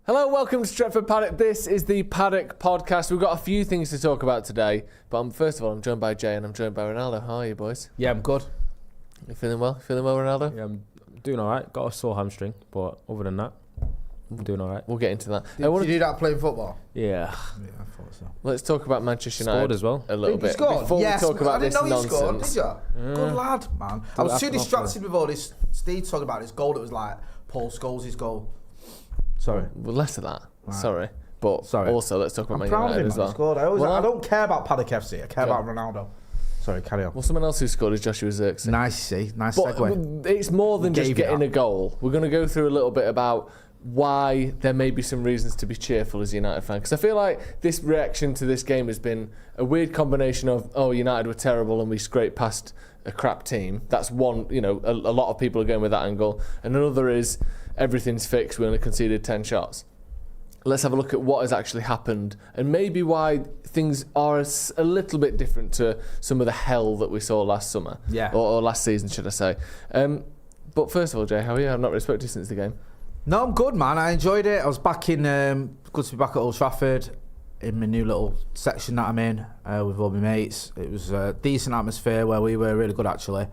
Hello, welcome to Stretford Paddock. This is the Paddock Podcast. We've got a few things to talk about today, but first of all, I'm joined by Jay and I'm joined by Ronaldo. How are you, boys? Yeah, I'm good. You feeling well? Feeling well, Ronaldo? Yeah, I'm doing all right. Got a sore hamstring, but other than that, I'm doing all right. We'll get into that. Did you do that playing football? Yeah. Yeah, I thought so. Let's talk about Manchester United Scored as well. a little bit. Scored? Before Yes, we talk about I didn't this know you nonsense. scored, did you? Good lad, man. I was too distracted with all this Steve talking about this goal that was like Paul Scholes' goal. Sorry. Well, less of that. Right. Sorry. But also, let's talk about I'm Man proud United of him, as man. well. He scored. I don't care about Paddock FC. I care about Ronaldo. Sorry, carry on. Well, someone else who scored is Joshua Zirkzee. Nice But segue. it's more than just getting a goal. We're going to go through a little bit about why there may be some reasons to be cheerful as a United fan. Because I feel like this reaction to this game has been a weird combination of, oh, United were terrible and we scraped past a crap team. That's one, a lot of people are going with that angle. And another is, everything's fixed, we only conceded 10 shots. Let's have a look at what has actually happened and maybe why things are a little bit different to some of the hell that we saw last summer. Yeah. Or last season, should I say. But first of all, Jay, how are you? I've not really spoken to you since the game. No, I'm good, man. I enjoyed it. I was back in, good to be back at Old Trafford in my new little section that I'm in with all my mates. It was a decent atmosphere where we were really good, actually.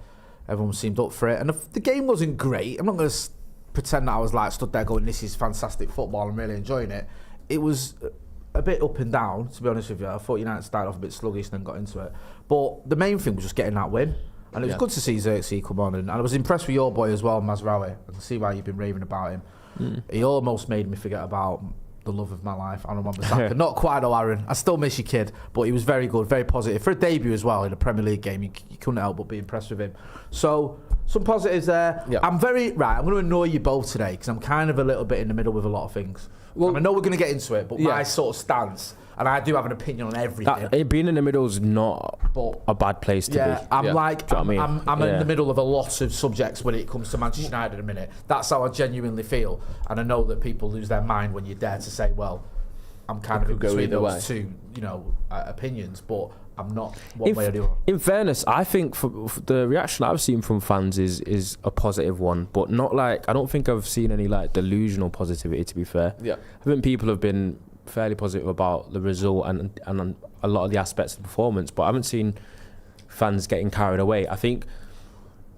Everyone seemed up for it. And the game wasn't great. I'm not going to pretend that I was like stood there going, this is fantastic football, I'm really enjoying it. It was a bit up and down, to be honest with you. I thought United started off a bit sluggish and then got into it. But the main thing was just getting that win. And it was good to see Zirkzee come on. And I was impressed with your boy as well, Mazraoui. I can see why you've been raving about him. He almost made me forget about the love of my life, Aaron Wan-Bissaka. Not quite though, Aaron. I still miss you, kid. But he was very good, very positive. For a debut as well in a Premier League game, you couldn't help but be impressed with him. So, some positives there. Yep. I'm going to annoy you both today because I'm kind of a little bit in the middle with a lot of things. Well, I know we're going to get into it, but my sort of stance, and I do have an opinion on everything. Being in the middle is not a bad place to be. I'm in the middle of a lot of subjects when it comes to Manchester United in a minute. That's how I genuinely feel. And I know that people lose their mind when you dare to say, well, I'm kind of in between those two, opinions, but I'm not one way or the other. In fairness, I think for the reaction I've seen from fans is a positive one, but not like, I don't think I've seen any like delusional positivity, to be fair. Yeah. I think people have been fairly positive about the result and a lot of the aspects of the performance, but I haven't seen fans getting carried away. I think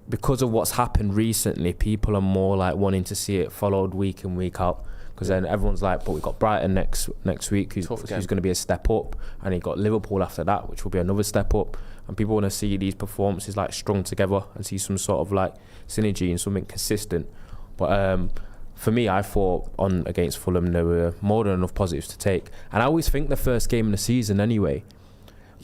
because of what's happened recently, people are more like wanting to see it followed week in, week out. Because then everyone's like, but we've got Brighton next week, who's going to be a step up, and you've got Liverpool after that, which will be another step up. And people want to see these performances like strung together and see some sort of like synergy and something consistent. But for me, I thought against Fulham there were more than enough positives to take. And I always think the first game of the season anyway,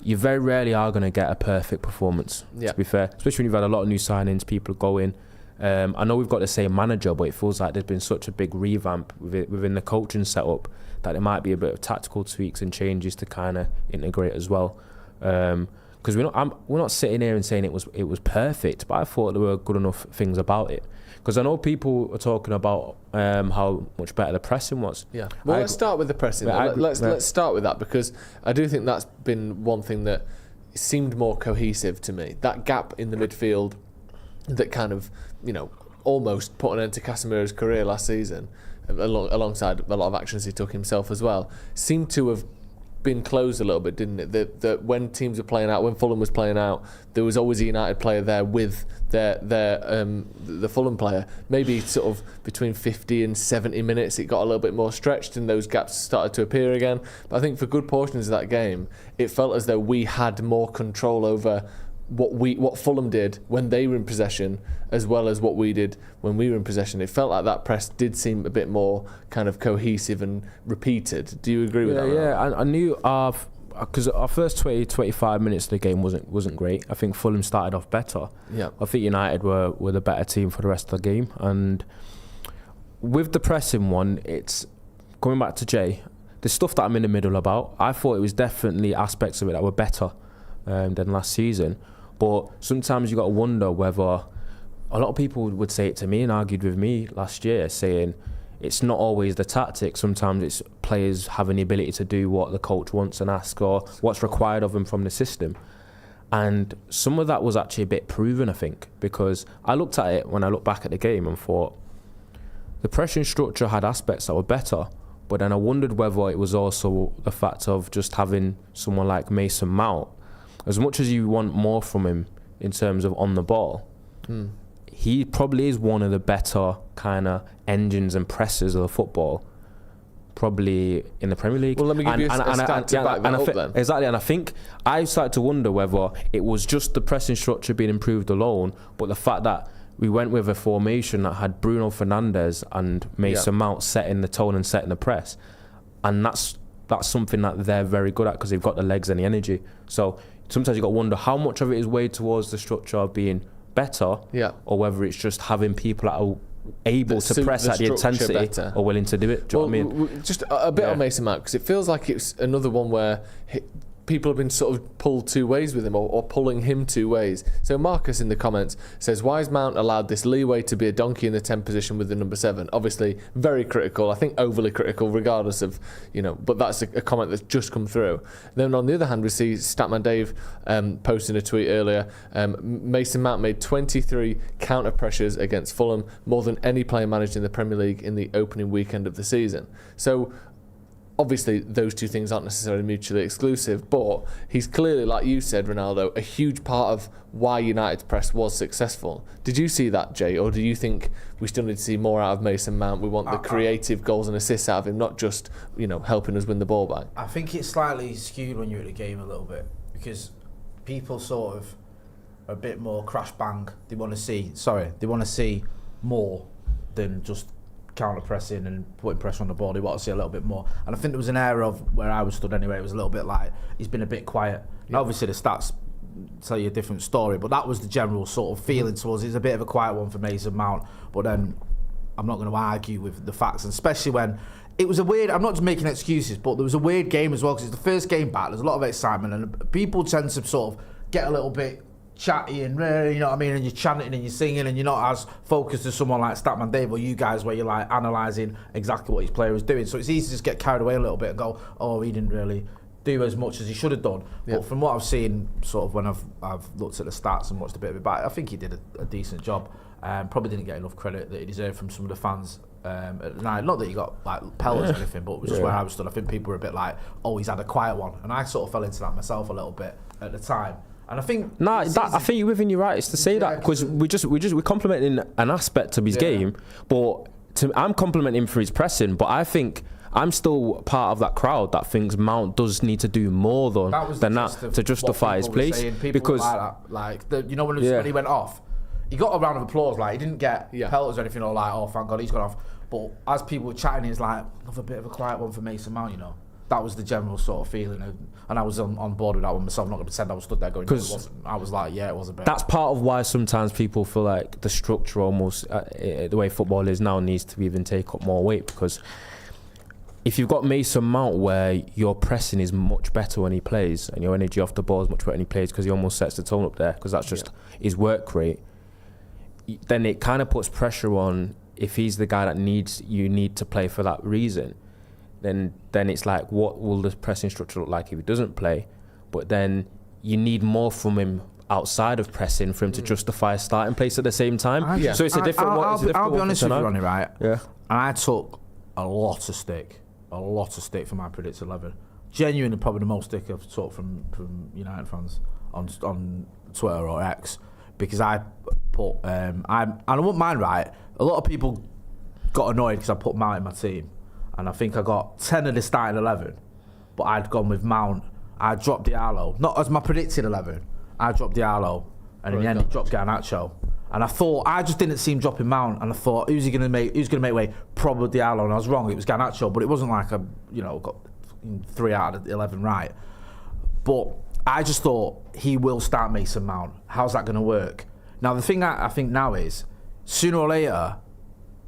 you very rarely are going to get a perfect performance. To be fair, especially when you've had a lot of new signings, people going. I know we've got the same manager, but it feels like there's been such a big revamp within the coaching setup that there might be a bit of tactical tweaks and changes to kind of integrate as well. Because we're not sitting here and saying it was perfect, but I thought there were good enough things about it. Because I know people are talking about how much better the pressing was. Yeah. Well, let's start with the pressing. Let's start with that, because I do think that's been one thing that seemed more cohesive to me. That gap in the midfield that kind of, almost put an end to Casemiro's career last season, alongside a lot of actions he took himself as well, seemed to have been closed a little bit, didn't it? That when teams were playing out, when Fulham was playing out, there was always a United player there with the Fulham player. Maybe sort of between 50 and 70 minutes, it got a little bit more stretched and those gaps started to appear again. But I think for good portions of that game, it felt as though we had more control over what Fulham did when they were in possession, as well as what we did when we were in possession. It felt like that press did seem a bit more kind of cohesive and repeated. Do you agree with that? Yeah, I knew because our first 20-25 minutes of the game wasn't great. I think Fulham started off better. Yeah, I think United were the better team for the rest of the game. And with the pressing one, it's coming back to Jay. The stuff that I'm in the middle about, I thought it was definitely aspects of it that were better than last season. But sometimes you got to wonder whether, a lot of people would say it to me and argued with me last year, saying it's not always the tactics. Sometimes it's players having the ability to do what the coach wants and ask, or what's required of them from the system. And some of that was actually a bit proven, I think, because I looked at it when I looked back at the game and thought the pressing structure had aspects that were better, But then I wondered whether it was also the fact of just having someone like Mason Mount. As much as you want more from him in terms of on the ball, he probably is one of the better kind of engines and pressers of the football, probably in the Premier League. Well, let me give you a stat to back that up then. Exactly, and I think I started to wonder whether it was just the pressing structure being improved alone, but the fact that we went with a formation that had Bruno Fernandes and Mason Mount setting the tone and setting the press, and that's something that they're very good at because they've got the legs and the energy. So sometimes you got to wonder how much of it is weighed towards the structure being better, or whether it's just having people that are able to press at the intensity better, or willing to do it. Do you know what I mean? Just a bit on Mason Mount, because it feels like it's another one where people have been sort of pulled two ways with him, or pulling him two ways. So Marcus in the comments says, why is Mount allowed this leeway to be a donkey in the 10 position with the number 7? Obviously very critical, I think overly critical regardless of, but that's a comment that's just come through. Then on the other hand, we see Statman Dave posting a tweet earlier, Mason Mount made 23 counter pressures against Fulham, more than any player managed in the Premier League in the opening weekend of the season. So obviously, those two things aren't necessarily mutually exclusive, but he's clearly, like you said, Ronaldo, a huge part of why United's press was successful. Did you see that, Jay, or do you think we still need to see more out of Mason Mount? We want the creative goals and assists out of him, not just, helping us win the ball back. I think it's slightly skewed when you're at the game a little bit, because people sort of are a bit more crash bang. They want to see more than just counter pressing and putting pressure on the ball. They want to see a little bit more, and I think there was an area of where I was stood anyway. It was a little bit like he's been a bit quiet. Now, obviously the stats tell you a different story, but that was the general sort of feeling towards it. It's a bit of a quiet one for Mason Mount, but then I'm not going to argue with the facts, and especially when it was a weird, I'm not just making excuses, but there was a weird game as well, because it's the first game back. There's a lot of excitement, and people tend to sort of get a little bit chatty and you know what I mean, and you're chanting and you're singing, and you're not as focused as someone like Statman Dave or you guys, where you're like analysing exactly what his player was doing. So it's easy to just get carried away a little bit and go, oh, he didn't really do as much as he should have done. But from what I've seen, sort of when I've looked at the stats and watched a bit of it back, I think he did a decent job. Probably didn't get enough credit that he deserved from some of the fans at the night. Not that he got like pelters or anything, but it was just where I was stood. I think people were a bit like, oh, he's had a quiet one, and I sort of fell into that myself a little bit at the time. And I think I think you're within your rights to say that, because we're complimenting an aspect of his game, but I'm complimenting him for his pressing. But I think I'm still part of that crowd that thinks Mount does need to do more than that to justify his place. Because when he went off, he got a round of applause. Like, he didn't get pelters or anything, or like, oh, thank God he's gone off. But as people were chatting, it's like, another bit of a quiet one for Mason Mount, That was the general sort of feeling, and I was on board with that one myself. I'm not going to pretend I was stood there going, no, it wasn't. I was like, yeah, it was a bit. That's part of why sometimes people feel like the structure almost, the way football is now, needs to even take up more weight, because if you've got Mason Mount where your pressing is much better when he plays, and your energy off the ball is much better when he plays, because he almost sets the tone up there, because that's just his work rate, then it kind of puts pressure on. If he's the guy that you need to play for that reason, then it's like, what will the pressing structure look like if he doesn't play? But then you need more from him outside of pressing for him to justify a starting place at the same time. So it's a different one. I'll be honest with you, Ronnie, right? Yeah. And I took a lot of stick for my predicted 11. Genuinely, probably the most stick I've took from United fans on Twitter or X, because I put and I wouldn't mind, right? A lot of people got annoyed because I put Mount in my team. And I think I got 10 of the starting 11, but I'd gone with Mount. I dropped Diallo, not as my predicted 11. I dropped Diallo, and in the end he dropped Garnacho. And I just didn't see him dropping Mount, and I thought, who's going to make way? Probably Diallo, and I was wrong. It was Garnacho, but it wasn't like I got 3 out of the 11 right. But I just thought he will start Mason Mount. How's that going to work? Now the thing that I think now is, sooner or later,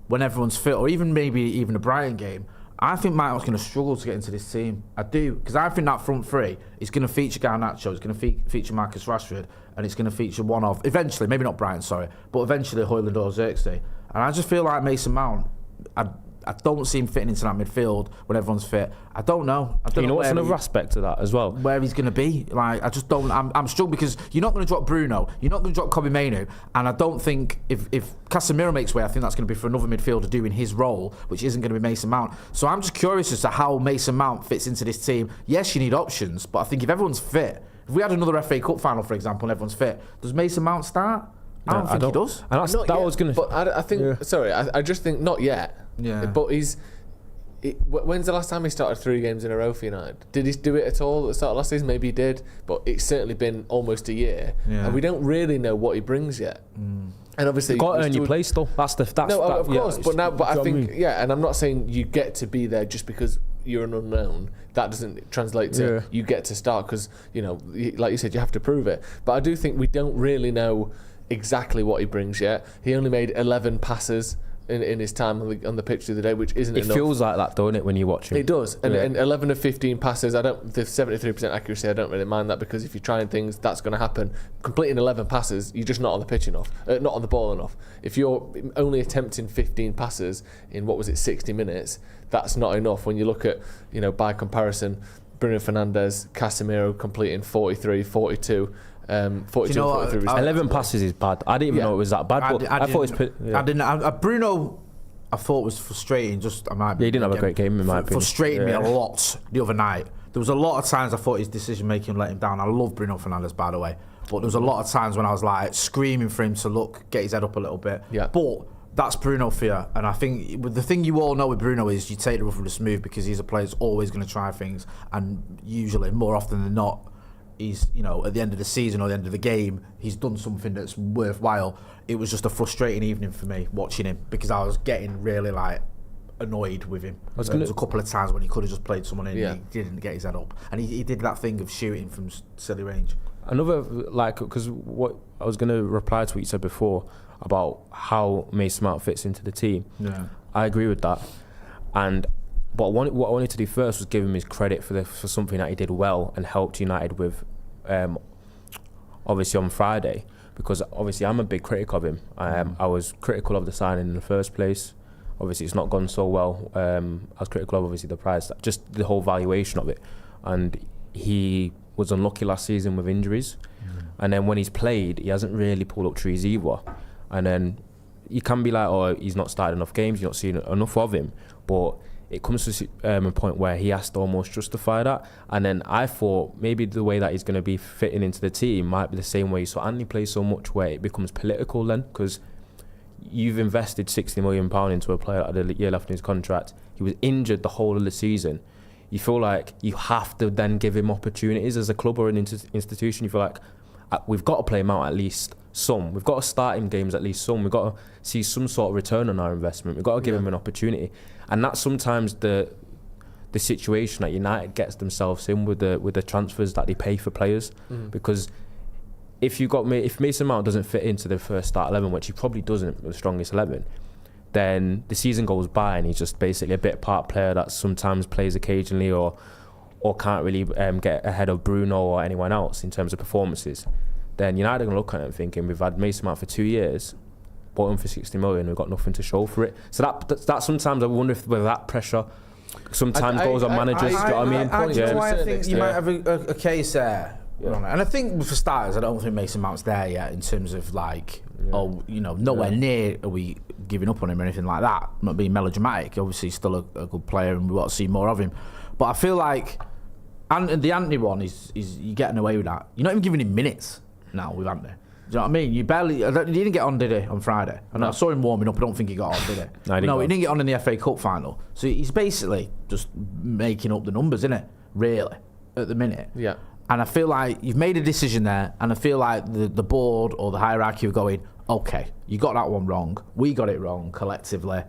when everyone's fit, or maybe even a Brighton game, I think Mount's going to struggle to get into this team. I do, because I think that front three is going to feature Garnacho, it's going to feature Marcus Rashford, and it's going to feature one of, eventually, maybe not Brighton, sorry, but eventually Højlund or Xerxes. And I just feel like Mason Mount, I don't see him fitting into that midfield when everyone's fit. I don't know. You know what's another aspect to that as well? Where he's going to be. Like, I just don't. I'm struggling because you're not going to drop Bruno. You're not going to drop Kobbie Mainoo. And I don't think if Casemiro makes way, I think that's going to be for another midfielder doing his role, which isn't going to be Mason Mount. So I'm just curious as to how Mason Mount fits into this team. Yes, you need options, but I think if everyone's fit, if we had another FA Cup final, for example, and everyone's fit, does Mason Mount start? I don't think he does. And that was going to... But I think... Sorry, I just think not yet. Yeah. But when's the last time he started 3 games in a row for United? Did he do it at all at the start of last season? Maybe he did, but it's certainly been almost a year, and we don't really know what he brings yet. And obviously, you've got to earn your place, though. Of course. But I think, and I'm not saying you get to be there just because you're an unknown. That doesn't translate to you get to start because, like you said, you have to prove it. But I do think we don't really know exactly what he brings yet. He only made 11 passes in his time on the pitch the other day, which isn't enough. It feels like that, don't it, when you watch him? It does. And 11 of 15 passes, the 73% accuracy, I don't really mind that because if you're trying things, that's going to happen. Completing 11 passes, you're just not on the pitch enough, not on the ball enough. If you're only attempting 15 passes in, 60 minutes, that's not enough. When you look at, by comparison, Bruno Fernandes, Casemiro completing 43, 42, 42, 43. 11 passes is bad. I didn't even know it was that bad. I thought it was... Bruno, I thought was frustrating. He didn't have a great game in my opinion. Frustrated me a lot the other night. There was a lot of times I thought his decision making let him down. I love Bruno Fernandes, by the way, but there was a lot of times when I was like screaming for him to get his head up a little bit. Yeah. But that's Bruno for you. And I think the thing you all know with Bruno is you take the rough with the smooth because he's a player that's always going to try things, and usually, more often than not, he's, at the end of the season or the end of the game, he's done something that's worthwhile. It was just a frustrating evening for me watching him because I was getting really annoyed with him. There was a couple of times when he could have just played someone in and he didn't get his head up. And he did that thing of shooting from silly range. Another, because what I was going to reply to what you said before about how Mason Mount fits into the team. Yeah, I agree with that. But what I wanted to do first was give him his credit for something that he did well and helped United with, obviously on Friday, because obviously I'm a big critic of him. I was critical of the signing in the first place. Obviously it's not gone so well. I was critical of obviously the price, just the whole valuation of it. And he was unlucky last season with injuries. And then when he's played, he hasn't really pulled up trees either. And then you can be like, oh, he's not started enough games, you're not seeing enough of him. But it comes to a point where he has to almost justify that. And then I thought maybe the way that he's going to be fitting into the team might be the same way you saw Anthony play so much, where it becomes political then, because you've invested £60 million into a player that had a year left in his contract. He was injured the whole of the season. You feel like you have to then give him opportunities as a club or an institution. You feel like we've got to play him out at least some. We've got to start him games at least some. We've got to see some sort of return on our investment. We've got to give him an opportunity. And that's sometimes the situation that United gets themselves in with the transfers that they pay for players. Because if Mason Mount doesn't fit into the first start 11, which he probably doesn't with the strongest 11, then the season goes by and he's just basically a bit part player that sometimes plays occasionally or can't really get ahead of Bruno or anyone else in terms of performances. Then United are going to look at it and thinking, we've had Mason Mount for 2 years, bought him for 60 million, we've got nothing to show for it. So that sometimes I wonder whether that pressure sometimes goes on managers. Do you know what I mean? I think you might have a case there. Yeah. And I think for starters, I don't think Mason Mount's there yet in terms of nowhere near are we giving up on him or anything like that. I'm not being melodramatic. Obviously, he's still a good player and we want to see more of him. But I feel like the Anthony one is you're getting away with that. You're not even giving him minutes now with Anthony. Do you know what I mean? He didn't get on, did he, on Friday? And I saw him warming up. I don't think he got on, did he? No, he didn't get on in the FA Cup final. So he's basically just making up the numbers, isn't it? Really, at the minute. Yeah. And I feel like you've made a decision there, and I feel like the board or the hierarchy are going, okay, you got that one wrong. We got it wrong collectively.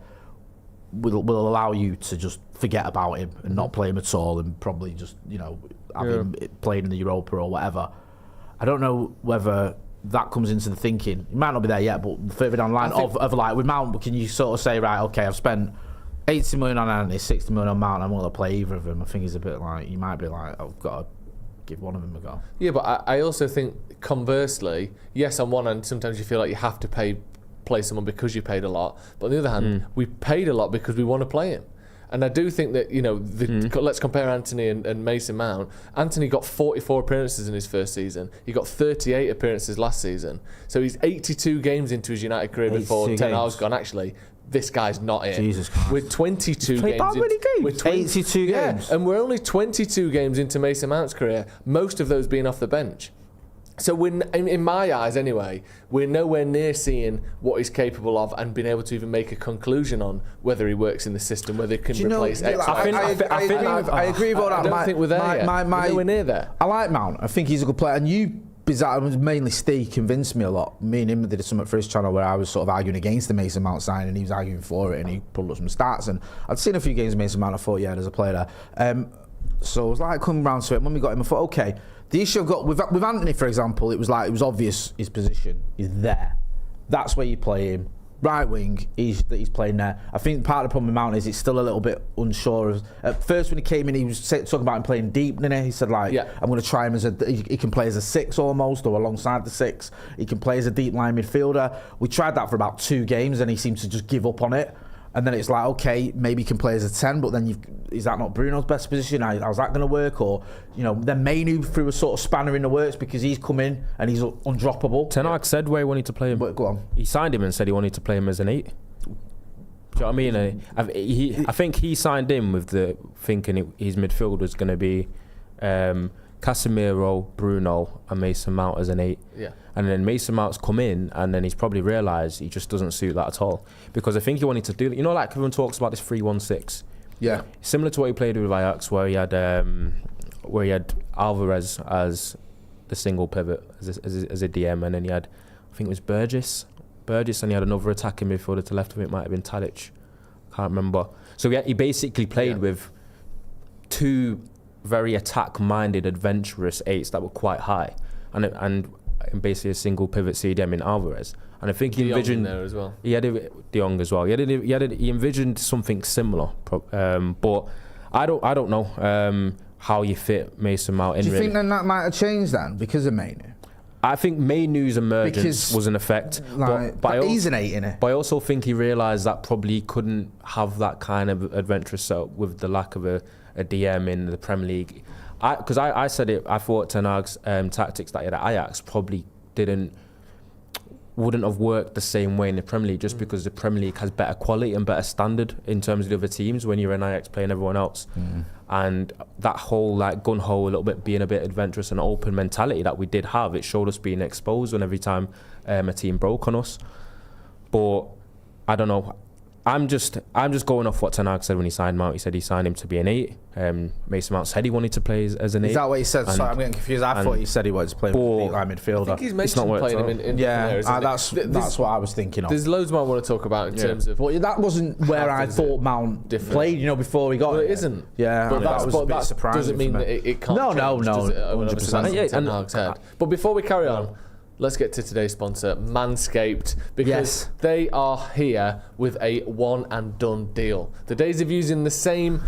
We'll allow you to just forget about him and not play him at all, and probably just have him playing in the Europa or whatever. I don't know whether that comes into the thinking. It might not be there yet, but further down the line of like with Mount, can you sort of say, right, okay, I've spent 80 million on Anthony, 60 million on Mount, I'm not going to play either of them. I think it's a bit like, you might be like, I've got to give one of them a go. Yeah, but I also think conversely, yes, on one hand, sometimes you feel like you have to pay play someone because you paid a lot. But on the other hand, we paid a lot because we want to play him. And I do think that, let's compare Anthony and Mason Mount. Anthony got 44 appearances in his first season. He got 38 appearances last season. So he's 82 games into his United career before Ten Hag's gone, actually, this guy's not in. Jesus Christ. We're 22 games. How many games? 82 games. And we're only 22 games into Mason Mount's career, most of those being off the bench. So we're, in my eyes anyway, we're nowhere near seeing what he's capable of and being able to even make a conclusion on whether he works in the system, whether he can replace X. I agree with all that. I don't think we're there yet. We're nowhere near there. I like Mount. I think he's a good player. And you, mainly Steve, convinced me a lot. Me and him did something for his channel where I was sort of arguing against the Mason Mount sign and he was arguing for it, and he pulled up some stats. And I'd seen a few games of Mason Mount. I thought, yeah, there's a player there. So I was like, coming round to it. When we got him, I thought, okay. The issue I've got with Anthony, for example, it was obvious his position is there. That's where you play him. Right wing, he's playing there. I think part of the problem with Mount is it's still a little bit unsure. At first, when he came in, he was talking about him playing deep, didn't he? He said, I'm going to try him as he can play as a 6 almost, or alongside the 6. He can play as a deep line midfielder. We tried that for about 2 games, and he seemed to just give up on it. And then it's like, okay, maybe he can play as a 10, but then is that not Bruno's best position? How's that going to work? Or, then Mainu threw a sort of spanner in the works because he's come in and he's undroppable. Ten Hag said where he wanted to play him. But go on. He signed him and said he wanted to play him as an 8. Do you know what I mean? I think he signed him with the thinking his midfield was going to be Casemiro, Bruno and Mason Mount as an 8. Yeah. And then Mason Mount's come in and then he's probably realised he just doesn't suit that at all. Because I think he wanted to do, like everyone talks about this 3-1-6. Yeah. Similar to what he played with Ajax, where he had Alvarez as the single pivot, as a DM, and then he had, I think it was Burgess, and he had another attacking midfielder to left of it, might have been Tadic. Can't remember. So he basically played with 2 very attack-minded, adventurous 8s that were quite high, and basically a single pivot CDM in Alvarez. And I think he envisioned there as well. He had De Jong as well. He envisioned something similar, but I don't know how you fit Mason Mount in. Do you think then that might have changed then because of Mainu? I think Mainu's emergence was an effect, but he's an 8 in it. But I also think he realised that probably he couldn't have that kind of adventurous setup with the lack of a DM in the Premier League. Because I said it, I thought Ten Hag's tactics that he had at Ajax probably wouldn't have worked the same way in the Premier League, just because the Premier League has better quality and better standard in terms of the other teams when you're in Ajax playing everyone else. And that whole gun-ho, a little bit being a bit adventurous and open mentality that we did have, it showed us being exposed and every time a team broke on us. But I don't know. I'm just going off what Ten Hag said when he signed Mount. He said he signed him to be an 8. Mason Mount said he wanted to play as an 8. Is that what he said? Sorry, I'm getting confused. I thought he said he wanted to play with line midfielder. I think he's mentioned playing him in areas, that's what I was thinking of. There's loads more I want to talk about in terms of... Well, that wasn't where I thought Mount played, before he got it. It isn't. Yeah, but that was a bit surprising. Doesn't mean that it can't No, 100%. Ten Hag's head. But before we carry on, let's get to today's sponsor, Manscaped, because they are here with a one and done deal. The days of using the same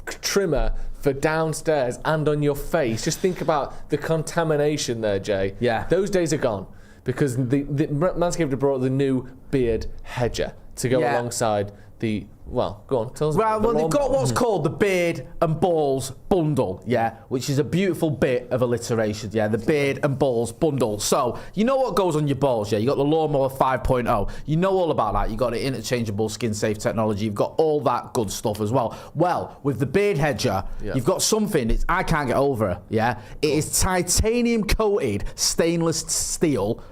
trimmer for downstairs and on your face, just think about the contamination there, Jay. Yeah. Those days are gone because the Manscaped have brought the new beard hedger to go alongside the... Well, go on, tell us. Well, they've got what's called the beard and balls bundle, which is a beautiful bit of alliteration, the beard and balls bundle. So, you know what goes on your balls, you got the Lawnmower 5.0. You know all about that. You got the interchangeable skin-safe technology. You've got all that good stuff as well. Well, with the beard hedger, you've got something that I can't get over, It is titanium-coated stainless steel.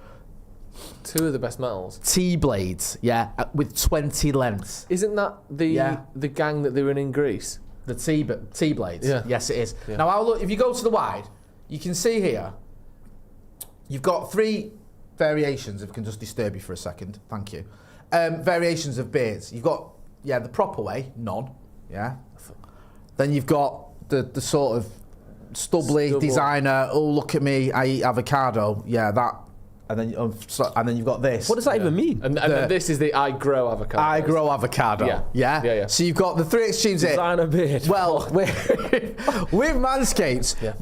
2 of the best metals. T-blades, with 20 lengths. Isn't that the gang that they were in Greece? The T-blades? Yeah. Yes, it is. Yeah. Now, I'll look, if you go to the wide, you can see here, you've got 3 variations, if I can just disturb you for a second. Thank you. Variations of beards. You've got, the proper way, none, Then you've got the sort of stubbly designer, oh, look at me, I eat avocado. That... And then you've got this. What does that even mean? And this is the I grow avocado. I grow avocado. Yeah. So you've got the 3 extremes here. Designer beard. Well, with Manscaped,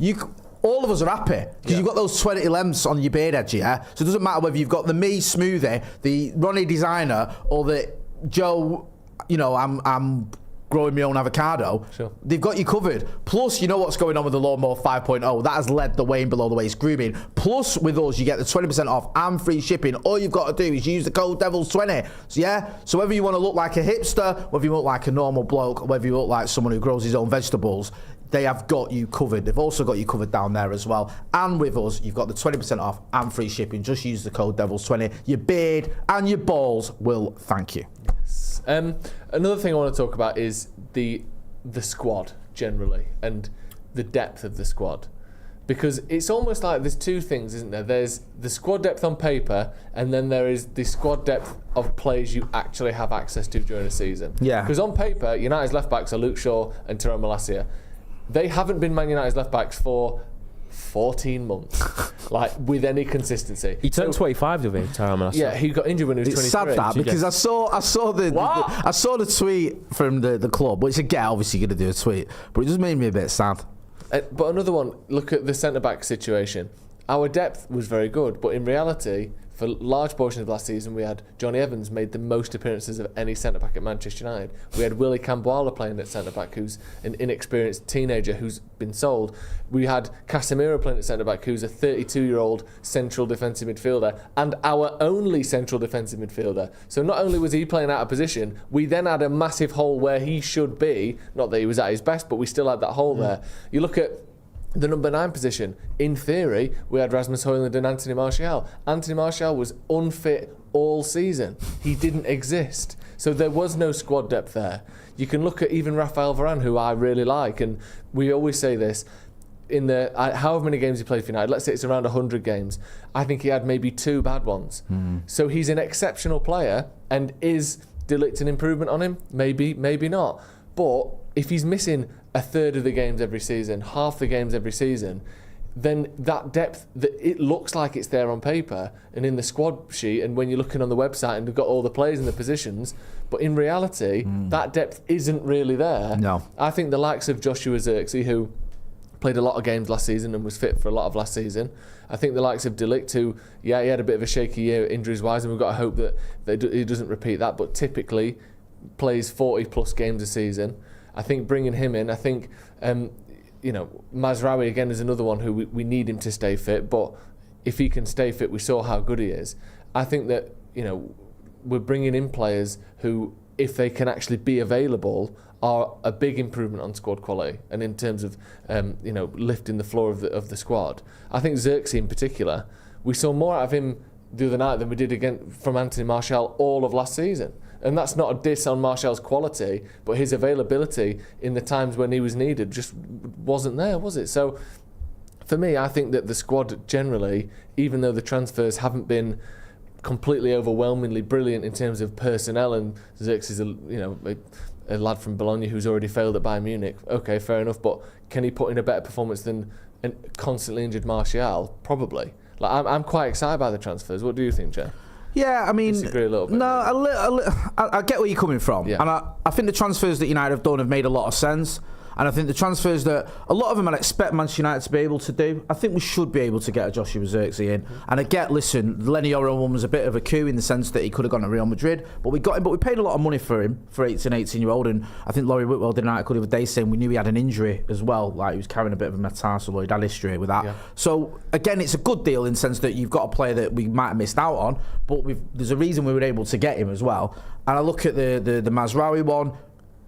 all of us are happy because you've got those 20 lengths on your beard edge, yeah? So it doesn't matter whether you've got the me smoothie, the Ronnie designer, or the Joe, I'm growing my own avocado. Sure. They've got you covered. Plus, you know what's going on with the Lawnmower 5.0. That has led the way in below the waist grooming. Plus, with us, you get the 20% off and free shipping. All you've got to do is use the code DEVILS20. So whether you want to look like a hipster, whether you look like a normal bloke, or whether you look like someone who grows his own vegetables, they have got you covered. They've also got you covered down there as well. And with us, you've got the 20% off and free shipping. Just use the code DEVILS20. Your beard and your balls will thank you. Yes. Another thing I want to talk about is the squad generally and the depth of the squad. Because it's almost like there's two things, isn't there? There's the squad depth on paper, and then there is the squad depth of players you actually have access to during a season. Yeah. Because on paper, United's left-backs are Luke Shaw and Tyrone Malacia. They haven't been Man United's left-backs for 14 months, like with any consistency. He turned 25 of him, Tyrone Malacia. Yeah, he got injured when he was 23. It's sad that because I saw the tweet from the club, which again obviously going to do a tweet, but it just made me a bit sad. But another one, look at the centre-back situation. Our depth was very good, but in reality, for large portions of last season, we had Johnny Evans made the most appearances of any centre-back at Manchester United. We had Willie Camboala playing at centre-back, who's an inexperienced teenager who's been sold. We had Casemiro playing at centre-back, who's a 32-year-old central defensive midfielder, and our only central defensive midfielder. So not only was he playing out of position, we then had a massive hole where he should be. Not that he was at his best, but we still had that hole there. You look at the number 9 position. In theory, we had Rasmus Højlund and Anthony Martial. Anthony Martial was unfit all season. He didn't exist. So there was no squad depth there. You can look at even Rafael Varane, who I really like, and we always say this, in the however many games he played for United, let's say it's around 100 games, I think he had maybe 2 bad ones. So he's an exceptional player, and is De Ligt an improvement on him? Maybe, maybe not. But if he's missing a third of the games every season, half the games every season, then that depth, it looks like it's there on paper and in the squad sheet, and when you're looking on the website and they've got all the players in the positions, but in reality, that depth isn't really there. No. I think the likes of Joshua Zirkzee, who played a lot of games last season and was fit for a lot of last season. I think the likes of De Ligt, who, he had a bit of a shaky year injuries-wise, and we've got to hope that he doesn't repeat that, but typically plays 40-plus games a season. I think bringing him in, I think, Mazraoui again is another one who we need him to stay fit, but if he can stay fit, we saw how good he is. I think that, we're bringing in players who, if they can actually be available, are a big improvement on squad quality and in terms of, lifting the floor of the squad. I think Zirkzee in particular, we saw more out of him the other night than we did again from Anthony Martial all of last season. And that's not a diss on Martial's quality, but his availability in the times when he was needed just wasn't there, was it? So for me, I think that the squad generally, even though the transfers haven't been completely overwhelmingly brilliant in terms of personnel, and Zirkzee is a lad from Bologna who's already failed at Bayern Munich. Okay, fair enough, but can he put in a better performance than a constantly injured Martial? Probably. I'm quite excited by the transfers. What do you think, Jay? Yeah, I mean, disagree a little bit. No, I get where you're coming from, and I think the transfers that United have done have made a lot of sense. And I think the transfers that a lot of them I'd expect Manchester United to be able to do, I think we should be able to get a Joshua Zirkzee in. And I get, listen, Lenny Yoro one was a bit of a coup in the sense that he could have gone to Real Madrid, but we got him. But we paid a lot of money for him, for 18-year-old. And I think Laurie Whitwell did an article the other day saying we knew he had an injury as well, like he was carrying a bit of a metatarsal, or he'd had history with that. Yeah. So again, it's a good deal in the sense that you've got a player that we might have missed out on, but there's a reason we were able to get him as well. And I look at the Mazraoui one.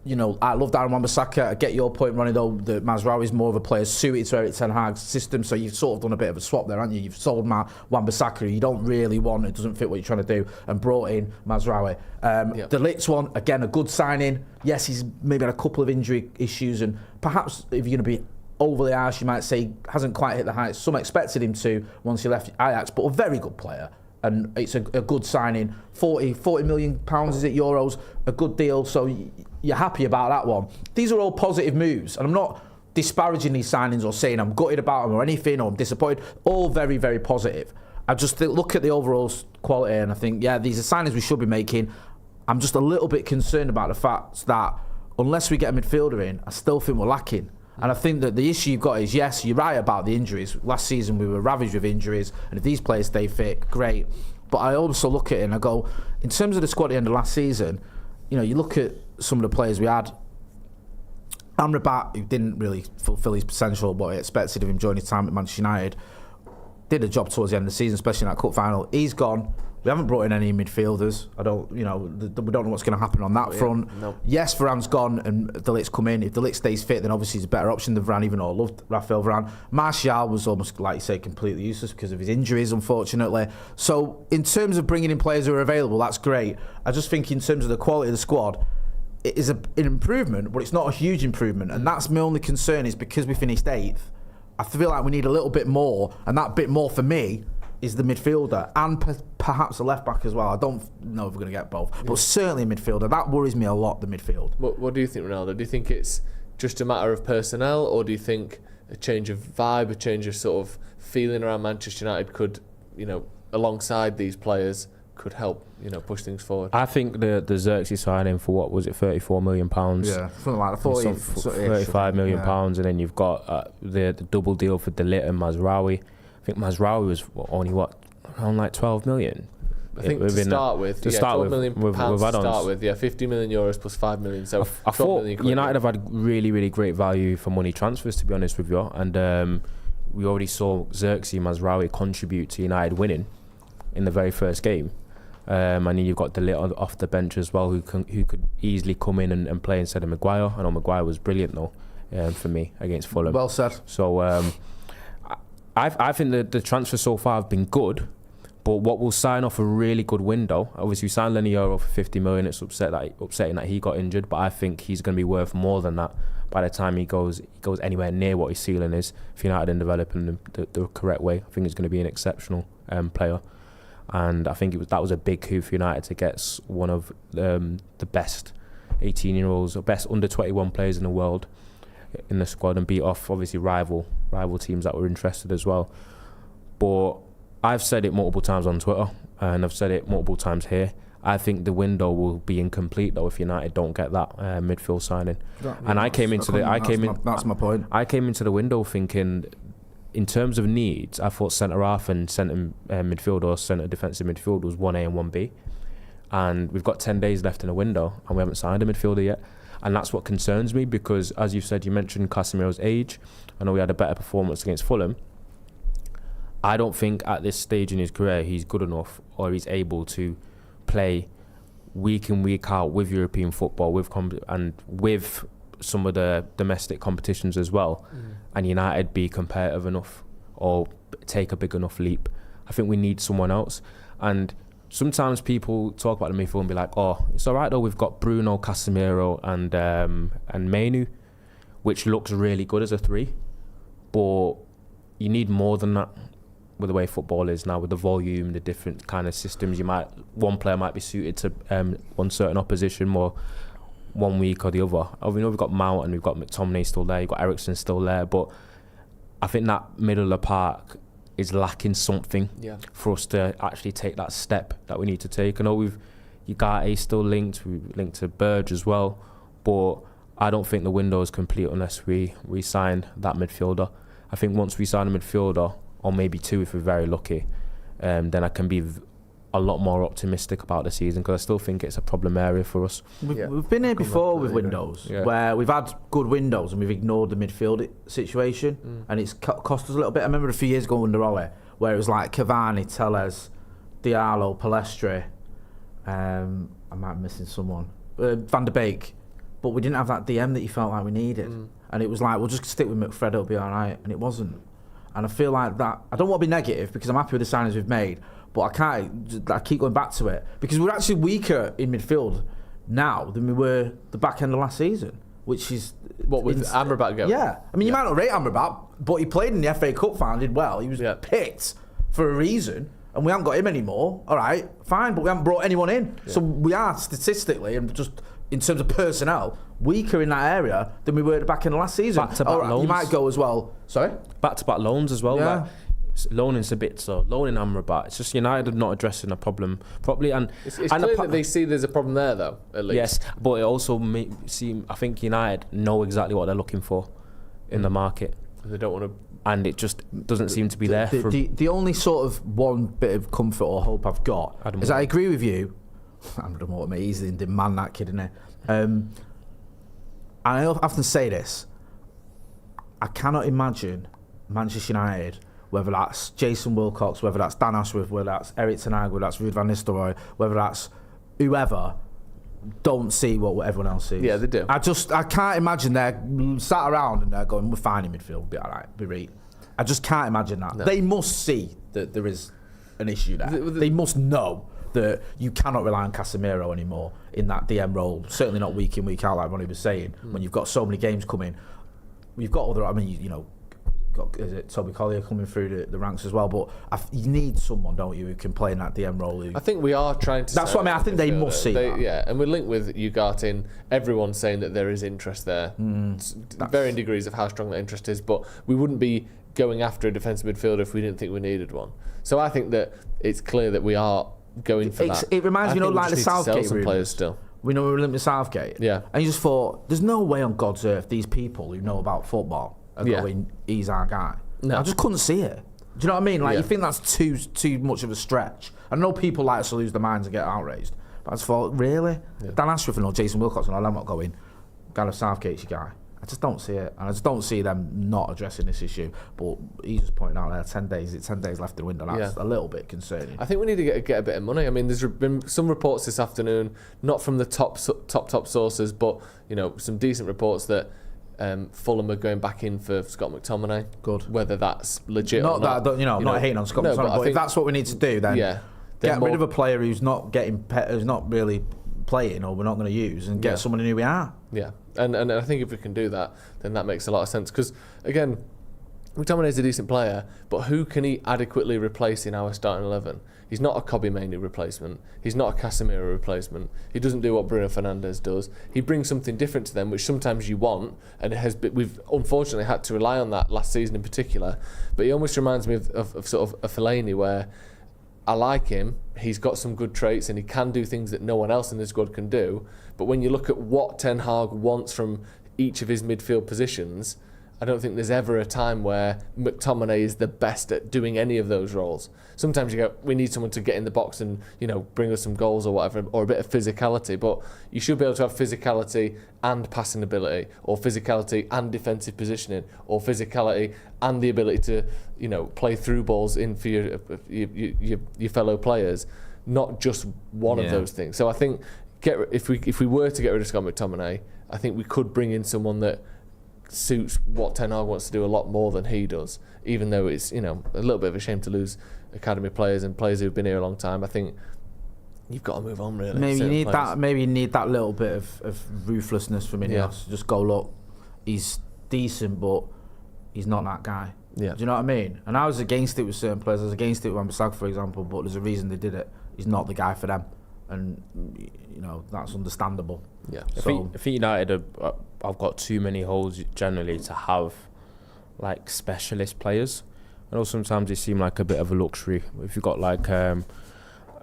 I love Darren Wan-Bissaka. I get your point, Ronnie, though, that Mazraoui is more of a player suited to Erik Ten Hag's system, so you've sort of done a bit of a swap there, haven't you? You've sold Wan-Bissaka, who you don't really want, it doesn't fit what you're trying to do, and brought in Mazraoui. The Ligt one, again, a good signing. Yes, he's maybe had a couple of injury issues, and perhaps if you're going to be overly harsh, you might say hasn't quite hit the heights some expected him to once he left Ajax, but a very good player. And it's a good signing. 40 million pounds, is it, euros? A good deal, so you're happy about that one. These are all positive moves, and I'm not disparaging these signings or saying I'm gutted about them or anything, or I'm disappointed. All very, very positive. I just look at the overall quality and I think, these are signings we should be making. I'm just a little bit concerned about the fact that unless we get a midfielder in, I still think we're lacking. And I think that the issue you've got is, yes, you're right about the injuries. Last season we were ravaged with injuries, and if these players stay fit, great. But I also look at it and I go, in terms of the squad at the end of last season, you know, you look at some of the players we had. Amrabat, who didn't really fulfil his potential, what I expected of him during his time at Manchester United, did a job towards the end of the season, especially in that cup final. He's gone. We haven't brought in any midfielders. We don't know what's going to happen on that front. No. Yes, Varane's gone and De Ligt's come in. If De Ligt stays fit, then obviously he's a better option than Varane, even though I loved Raphael Varane. Martial was almost, like you say, completely useless because of his injuries, unfortunately. So in terms of bringing in players who are available, that's great. I just think in terms of the quality of the squad, it is an improvement, but it's not a huge improvement. And that's my only concern, is because we finished 8th, I feel like we need a little bit more, and that bit more for me is the midfielder and perhaps a left back as well. I don't know if we're going to get both, but certainly a midfielder. That worries me a lot, the midfield. What do you think, Ronaldo? Do you think it's just a matter of personnel, or do you think a change of vibe, a change of sort of feeling around Manchester United could, alongside these players, could help, push things forward? I think the Xerxes signing for, what was it, £34 million? Yeah, something like that. 35 million pounds, and then you've got the double deal for De Ligt and Mazraoui. I think Mazraoui was only around like 12 million. I think to start with, 12 million pounds to start with, yeah, 50 million euros plus 5 million. So I thought United have had really, really great value for money transfers, to be honest with you. And we already saw Xerxes Mazraoui contribute to United winning in the very first game. And then you've got De Ligt off the bench as well, who could easily come in and play instead of Maguire. I know Maguire was brilliant though, for me against Fulham. Well said. So I think the transfers so far have been good, but what will sign off a really good window? Obviously, we signed Lenny Euro for 50 million. It's upsetting that he got injured, but I think he's going to be worth more than that by the time he goes anywhere near what his ceiling is. If United are developing the correct way, I think he's going to be an exceptional player. And I think that was a big coup for United to get one of the best 18-year-olds or best under 21 players in the world in the squad, and beat off obviously rival teams that were interested as well. But I've said it multiple times on Twitter, and I've said it multiple times here. I think the window will be incomplete though if United don't get that midfield signing. That's my point. I came into the window thinking, in terms of needs, I thought centre half and centre midfield or centre defensive midfield was 1A and 1B, and we've got 10 days left in the window and we haven't signed a midfielder yet. And that's what concerns me, because as you said, you mentioned Casemiro's age. I know he had a better performance against Fulham. I don't think at this stage in his career he's good enough, or he's able to play week in, week out with European football, and with some of the domestic competitions as well, and United be competitive enough or take a big enough leap. I think we need someone else. And sometimes people talk about the midfield and be like, oh, it's all right though, we've got Bruno, Casemiro and Menu, which looks really good as a 3, but you need more than that with the way football is now, with the volume, the different kind of systems. One player might be suited to one certain opposition more one week or the other. We know we've got Mount and we've got McTominay still there, you've got Eriksen still there, but I think that middle of the park is lacking something for us to actually take that step that we need to take. I know Ugarte still linked, we linked to Burge as well, but I don't think the window is complete unless we sign that midfielder. I think once we sign a midfielder, or maybe 2 if we're very lucky, then I can be a lot more optimistic about the season, because I still think it's a problem area for us. We've been here before with windows, where we've had good windows and we've ignored the midfield situation, and it's cost us a little bit. I remember a few years ago under Ole, where it was like Cavani, Telles, Diallo, Palestre, I might be missing someone, Van der Beek, but we didn't have that DM that you felt like we needed. And it was like, we'll just stick with McFred, it'll be all right, and it wasn't. And I feel like that, I don't want to be negative because I'm happy with the signings we've made, but I keep going back to it, because we're actually weaker in midfield now than we were the back end of last season, which is... What, with Amrabat going? Yeah. I mean, you might not rate Amrabat, but he played in the FA Cup final, did well. He was picked for a reason, and we haven't got him anymore. All right, fine, but we haven't brought anyone in. So we are statistically, and just in terms of personnel, weaker in that area than we were at the back end of last season. Back-to-back loans. You might go as well. Sorry? Back-to-back loans as well. Yeah. Like, loaning's a bit so. Loaning Amrabat. It's just United not addressing the problem properly. And it's clear that they see there's a problem there, though, at least. Yes, but it also I think United know exactly what they're looking for in the market. They don't want to, and it just doesn't seem to be there. The only sort of one bit of comfort or hope I've got is I agree with you. Adam Moore, mate, he's the man, that kid, isn't he? And I often say this. I cannot imagine Manchester United, whether that's Jason Wilcox, whether that's Dan Ashworth, whether that's Erik ten Hag, whether that's Ruud van Nistelrooy, whether that's whoever, don't see what everyone else sees. Yeah, they do. I can't imagine they're sat around and they're going, we're fine in midfield, we'll be all right, be right. I just can't imagine that. No. They must see that there is an issue there. They must know that you cannot rely on Casemiro anymore in that DM role. Certainly not week in, week out, like Ronnie was saying. When you've got so many games coming, we've got other. I mean, you know, got Toby Collier coming through the ranks as well. But you need someone, don't you, who can play in that DM role. I think we are trying to. That's what I mean. I think they must see that. Yeah, and we're linked with Ugarte in. Everyone's saying that there is interest there. Varying degrees of how strong that interest is, but we wouldn't be going after a defensive midfielder if we didn't think we needed one. So I think that it's clear that we are going for that. It reminds me, like the Southgate some players still. We know we were linked with Southgate. Yeah. And you just thought, there's no way on God's earth these people who know about football are going, he's our guy. No. I just couldn't see it. Do you know what I mean? Like, you think that's too much of a stretch. I know people like to lose their minds and get outraged, but I just thought, really? Yeah. Dan Ashworth and Jason Wilcox and I'm not going, Gareth Southgate's your guy. I just don't see it, and I just don't see them not addressing this issue. But he's just pointing out there 10 days left in the window. That's a little bit concerning. I think we need to get a bit of money. I mean, there's been some reports this afternoon, not from the top sources, but you know, some decent reports that Fulham are going back in for Scott McTominay. Good. Whether that's legit or not. I'm not hating on Scott McTominay, but if that's what we need to do, then get rid of a player who's not really playing, or we're not going to use, and get someone in who we are. Yeah. And I think if we can do that, then that makes a lot of sense. Because, again, McTominay is a decent player, but who can he adequately replace in our starting 11? He's not a Kobe Mainoo replacement. He's not a Casemiro replacement. He doesn't do what Bruno Fernandes does. He brings something different to them, which sometimes you want, and we've unfortunately had to rely on that last season in particular. But he almost reminds me of sort of a Fellaini, where I like him, he's got some good traits and he can do things that no one else in the squad can do, but when you look at what Ten Hag wants from each of his midfield positions, I don't think there's ever a time where McTominay is the best at doing any of those roles. Sometimes you go, we need someone to get in the box and, you know, bring us some goals or whatever, or a bit of physicality, but you should be able to have physicality and passing ability, or physicality and defensive positioning, or physicality and the ability to, you know, play through balls in for your fellow players, not just one of those things. So I think if we were to get rid of Scott McTominay, I think we could bring in someone that suits what Ten Hag wants to do a lot more than he does, even though it's, you know, a little bit of a shame to lose academy players and players who've been here a long time. I think you've got to move on, really. Maybe you need that little bit of ruthlessness from Ineos. Just go, look, he's decent, but he's not that guy. Yeah. Do you know what I mean? And I was against it with certain players. I was against it with Wan-Bissaka, for example, but there's a reason they did it. He's not the guy for them, and you know, that's understandable. Yeah. So I think United I've got too many holes generally to have like specialist players. I know sometimes they seem like a bit of a luxury. If you've got like Aaron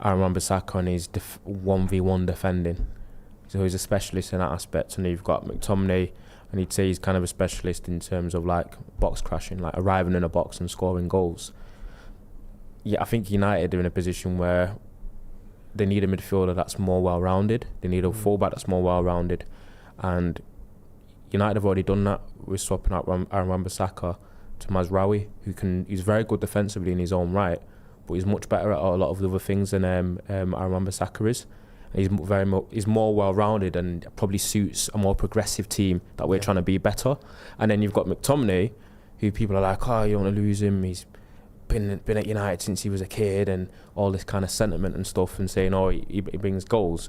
Wan-Bissaka and he's 1v1 defending, so he's a specialist in that aspect. And you've got McTominay, and he'd say he's kind of a specialist in terms of like box crashing, like arriving in a box and scoring goals. Yeah, I think United are in a position where they need a midfielder that's more well-rounded. They need a fullback that's more well-rounded, and United have already done that. We're swapping out Aaron Wan-Bissaka to Mazraoui, he's very good defensively in his own right, but he's much better at a lot of the other things than Aaron Wan-Bissaka is. And he's more well-rounded and probably suits a more progressive team that we're trying to be better. And then you've got McTominay, who people are like, oh, you don't want to lose him. He's been at United since he was a kid, and all this kind of sentiment and stuff, and saying, oh, he brings goals.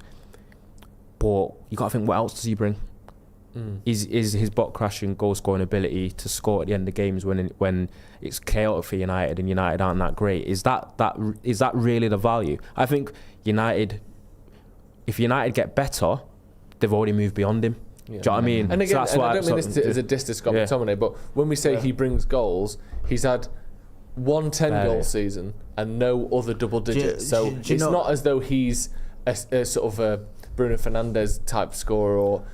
But you got to think, what else does he bring? Is his box crashing, goal scoring ability to score at the end of games when it's chaotic for United and United aren't that great? Is that really the value? I think if United get better, they've already moved beyond him. Yeah. Do you know what I mean? And again, I don't mean this as a diss to Scott McTominay, but when we say he brings goals, he's had one 10-goal season and no other double digits. So it's not as though he's a sort of a Bruno Fernandes type scorer, or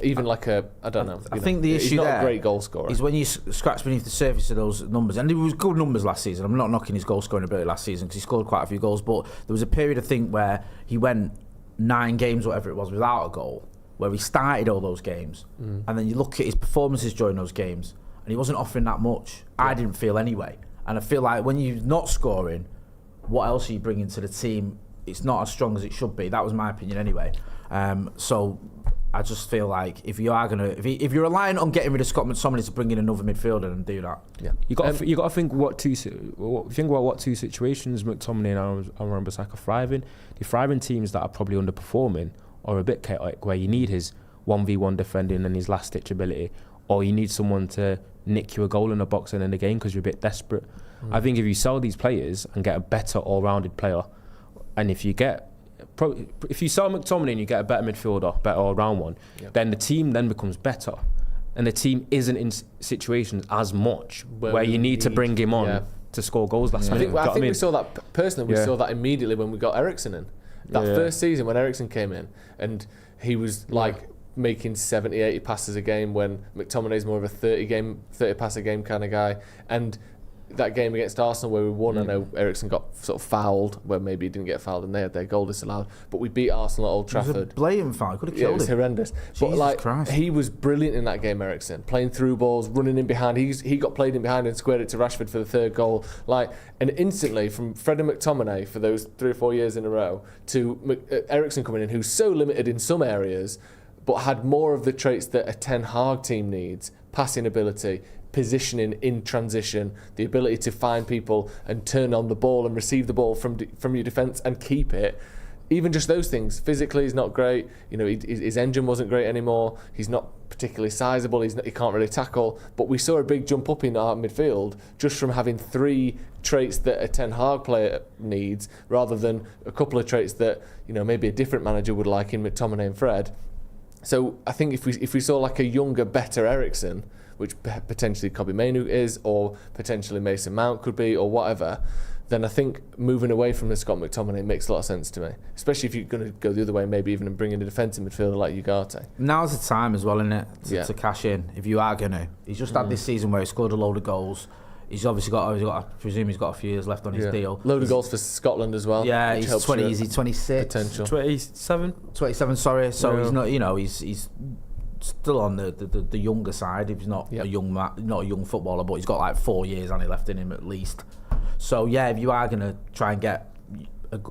even like a I don't know. I think the issue he's not there a great goal scorer. Is when you scratch beneath the surface of those numbers, and it was good numbers last season. I'm not knocking his goal scoring ability last season because he scored quite a few goals, but there was a period I think where he went 9 games, whatever it was, without a goal, where he started all those games, and then you look at his performances during those games, and he wasn't offering that much. I didn't feel anyway, and I feel like when you're not scoring, what else are you bringing to the team? It's not as strong as it should be. That was my opinion anyway. So I just feel like if you are gonna, if you're relying on getting rid of Scott McTominay to bring in another midfielder, and do that. Yeah, you got to think what two situations McTominay and Wan-Bissaka thrive in. The thriving teams that are probably underperforming are a bit chaotic, where you need his 1v1 defending and his last ditch ability, or you need someone to nick you a goal in the box and in the game because you're a bit desperate. I think if you sell these players and get a better all-rounded player, and if you sell McTominay and you get a better midfielder, better all-round one, then the team then becomes better, and the team isn't in situations as much where you need to bring him on to score goals last minute. I think we saw that personally. We saw that immediately when we got Eriksen in. That first season when Eriksen came in, and he was like making 70, 80 passes a game, when McTominay's more of a 30 pass a game kind of guy. And that game against Arsenal where we won, I know Eriksen got sort of fouled, where maybe he didn't get fouled and they had their goal disallowed, but we beat Arsenal at Old Trafford. It was a blatant foul. Could have killed him. It was horrendous. Jesus Christ. He was brilliant in that game, Eriksen, playing through balls, running in behind. He got played in behind and squared it to Rashford for the 3rd goal. And instantly, from Fred and McTominay for those 3 or 4 years in a row to Eriksen coming in, who's so limited in some areas, but had more of the traits that a Ten Hag team needs: passing ability, positioning in transition, the ability to find people and turn on the ball and receive the ball from your defence and keep it. Even just those things. Physically, he's not great. His engine wasn't great anymore. He's not particularly sizable. He can't really tackle. But we saw a big jump up in our midfield just from having 3 traits that a Ten Hag player needs, rather than a couple of traits that maybe a different manager would like in McTominay and Fred. So I think if we saw like a younger, better Eriksen, which potentially Kobbie Mainoo is, or potentially Mason Mount could be, or whatever, then I think moving away from the Scott McTominay makes a lot of sense to me. Especially if you're going to go the other way, maybe even bringing a defensive midfielder like Ugarte. Now's the time as well, isn't it, to cash in, if you are going to. He's just had this season where he scored a load of goals. He's obviously got, I presume he's got a few years left on his deal. Load of goals for Scotland as well. Yeah, he's 20, is he 26? Potential. 27, sorry. So he's not, he's still on the younger side. He's not a young footballer, but he's got like 4 years on it left in him at least. So if you are going to try and get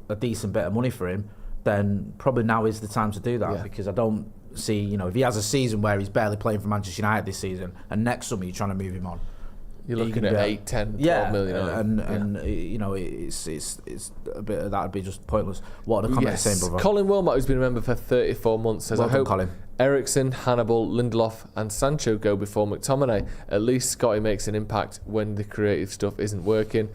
a decent bit of money for him, then probably now is the time to do that, because I don't see, if he has a season where he's barely playing for Manchester United this season, and next summer you're trying to move him on. You're looking at 8, 10, 12 million. And it's a bit, that'd be just pointless. What are the comments saying, brother? Colin Wilmot, who's been a member for 34 months, says, I hope Eriksen, Hannibal, Lindelof and Sancho go before McTominay. At least Scotty makes an impact when the creative stuff isn't working.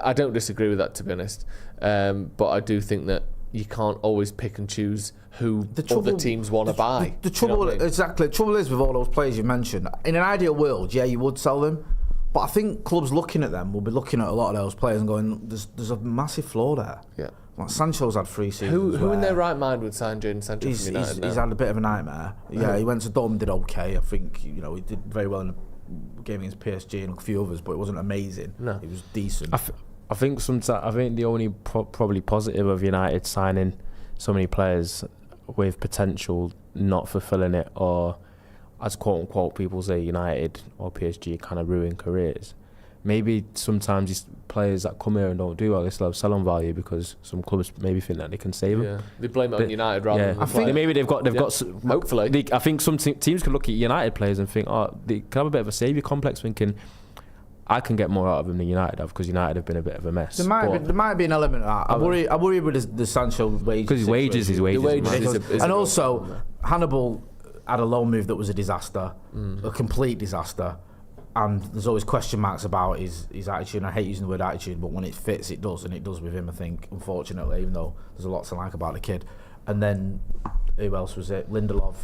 I don't disagree with that, to be honest. But I do think that you can't always pick and choose who other teams want to buy. The trouble, exactly. The trouble is with all those players you mentioned, in an ideal world, you would sell them. But I think clubs looking at them will be looking at a lot of those players and going, there's a massive flaw there. Yeah. Like Sancho's had 3 seasons. Who in their right mind would sign Jadon Sancho from United now? He's had a bit of a nightmare. Yeah, he went to Dortmund, did okay. I think, he did very well in the game against PSG and a few others, but it wasn't amazing. No. It was decent. I think the only probably positive of United signing so many players with potential not fulfilling it, or as quote unquote people say United or PSG kind of ruin careers. Maybe sometimes these players that come here and don't do well, they still have sell-on value because some clubs maybe think that they can save them. Yeah, they blame it on United rather than. I think maybe they've got. Hopefully, I think some teams can look at United players and think, they can have a bit of a saviour complex, thinking, I can get more out of them than United have, because United have been a bit of a mess. There might be an element of that. I worry with the Sancho wages. Because his wages. And also, Hannibal had a loan move that was a disaster, a complete disaster. And there's always question marks about his attitude. And I hate using the word attitude, but when it fits, it does. And it does with him, I think, unfortunately, even though there's a lot to like about the kid. And then, who else was it? Lindelof.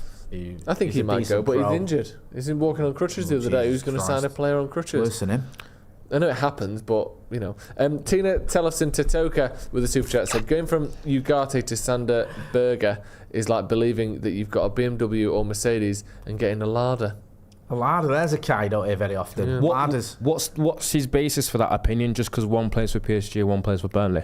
I think he might go, but he's injured. He's been walking on crutches the other day. Who's going to sign a player on crutches? Listen, him. I know it happens, but, you know. Tina Tellefson Tatoka with a super chat said, going from Ugarte to Sander Berger is like believing that you've got a BMW or Mercedes and getting a Lada. A Lada, there's a car you don't hear very often. Yeah. What's his basis for that opinion? Just because one plays for PSG, one plays for Burnley?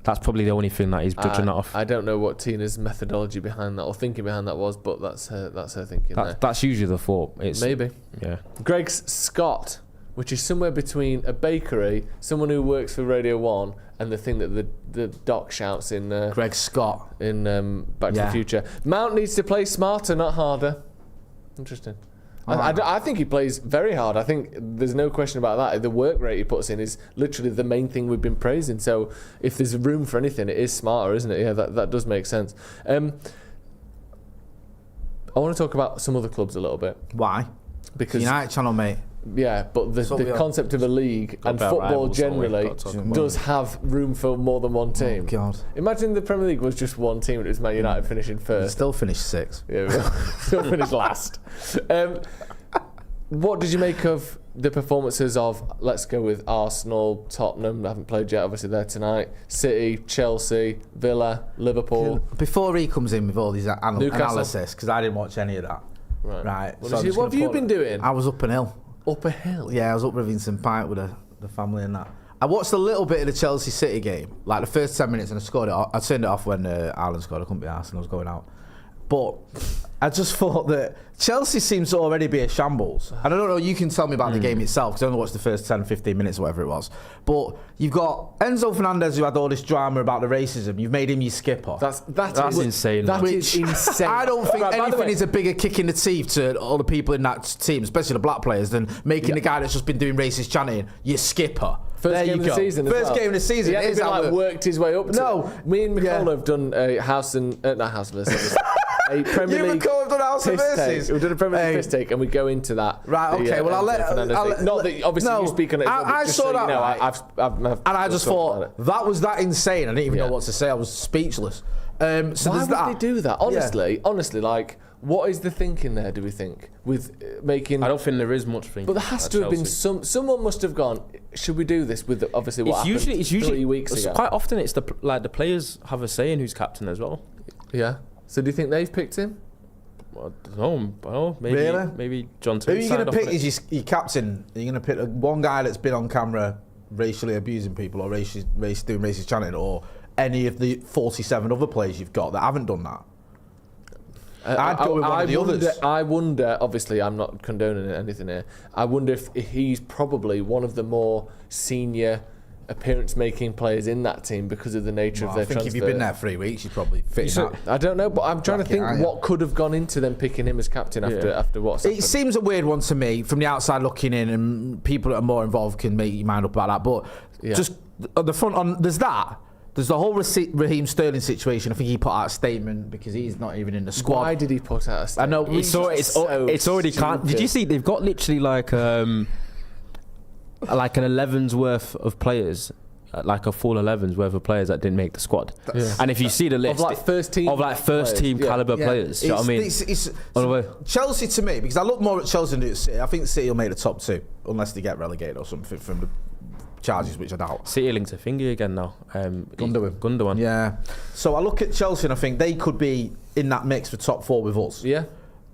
That's probably the only thing that he's judging that off. I don't know what Tina's methodology behind that or thinking behind that was, but that's her thinking. That's usually the thought. Maybe. Yeah. Greg's Scott, which is somewhere between a bakery, someone who works for Radio 1, and the thing that the doc shouts in... Greg Scott. In Back to the Future. Mount needs to play smarter, not harder. Interesting. I think he plays very hard. I think there's no question about that. The work rate he puts in is literally the main thing we've been praising. So if there's room for anything, it is smarter, isn't it? Yeah, that does make sense. I want to talk about some other clubs a little bit. Why? Because United channel, mate. Yeah, but the concept of a league and football generally does have room for more than one team. Oh, God. Imagine the Premier League was just one team and it was Man United finishing first. Still finished 6. Yeah, still finished last. What did you make of the performances of, let's go with Arsenal, Tottenham, haven't played yet, obviously they're tonight, City, Chelsea, Villa, Liverpool? Before he comes in with all these analysis, because I didn't watch any of that. Right. What have you been doing? I was up an hill. Up a hill? Yeah, I was up having some pint with the family and that. I watched a little bit of the Chelsea City game, like the first 10 minutes, and I scored it. I turned it off when Ireland scored. I couldn't be arsed and I was going out. But I just thought that Chelsea seems to already be a shambles. And I don't know, you can tell me about the game itself, because I only watched the first 10, 15 minutes, or whatever it was. But you've got Enzo Fernandez, who had all this drama about the racism. You've made him your skipper. That's insane. That is insane. I don't think anything is a bigger kick in the teeth to all the people in that team, especially the black players, than making the guy that's just been doing racist chanting your skipper. First game of the season. First game of the season. He hasn't worked his way up to it. Me and McCall have done a House and... not House of Listeners. A Premier League piss take. We've done a Premier League piss take, and we go into that. Right, okay. Well, I'll let... Not that, obviously, you speak on it. I saw that, right? And I just thought, that was that insane. I didn't even know what to say. I was speechless. Why would they do that? Honestly, like... What is the thinking there, do we think, with making... I don't think there is much thinking. But there has to have been someone must have gone, should we do this with, obviously, what happened 3 weeks ago? Quite often it's the players have a say in who's captain as well. Yeah. So do you think they've picked him? I don't know. Maybe, really? Maybe John Who are you going to pick as your captain? Are you going to pick one guy that's been on camera racially abusing people or doing racist chanting, or any of the 47 other players you've got that haven't done that? I'd go with one of the others. I wonder, obviously I'm not condoning anything here, I wonder if he's probably one of the more senior appearance-making players in that team because of the nature of their transfer. I think if you've been there 3 weeks, you're probably fit out. I don't know, but I'm trying to think what could have gone into them picking him as captain after what's happened. It seems a weird one to me, from the outside looking in, and people that are more involved can make your mind up about that, but just on the front, there's that. There's the whole Raheem Sterling situation. I think he put out a statement because he's not even in the squad. Why did he put out a statement? I know. It's already can't. Did you see they've got literally like an 11's worth of players, like a full 11's worth of players that didn't make the squad. And if you see the list of first team caliber players, you know what I mean? It's Chelsea to me, because I look more at Chelsea than City. I think City will make the top 2 unless they get relegated or something from the charges, which I doubt. City linked to Finger again now. Gundogan. Yeah. So I look at Chelsea and I think they could be in that mix for top 4 with us. Yeah.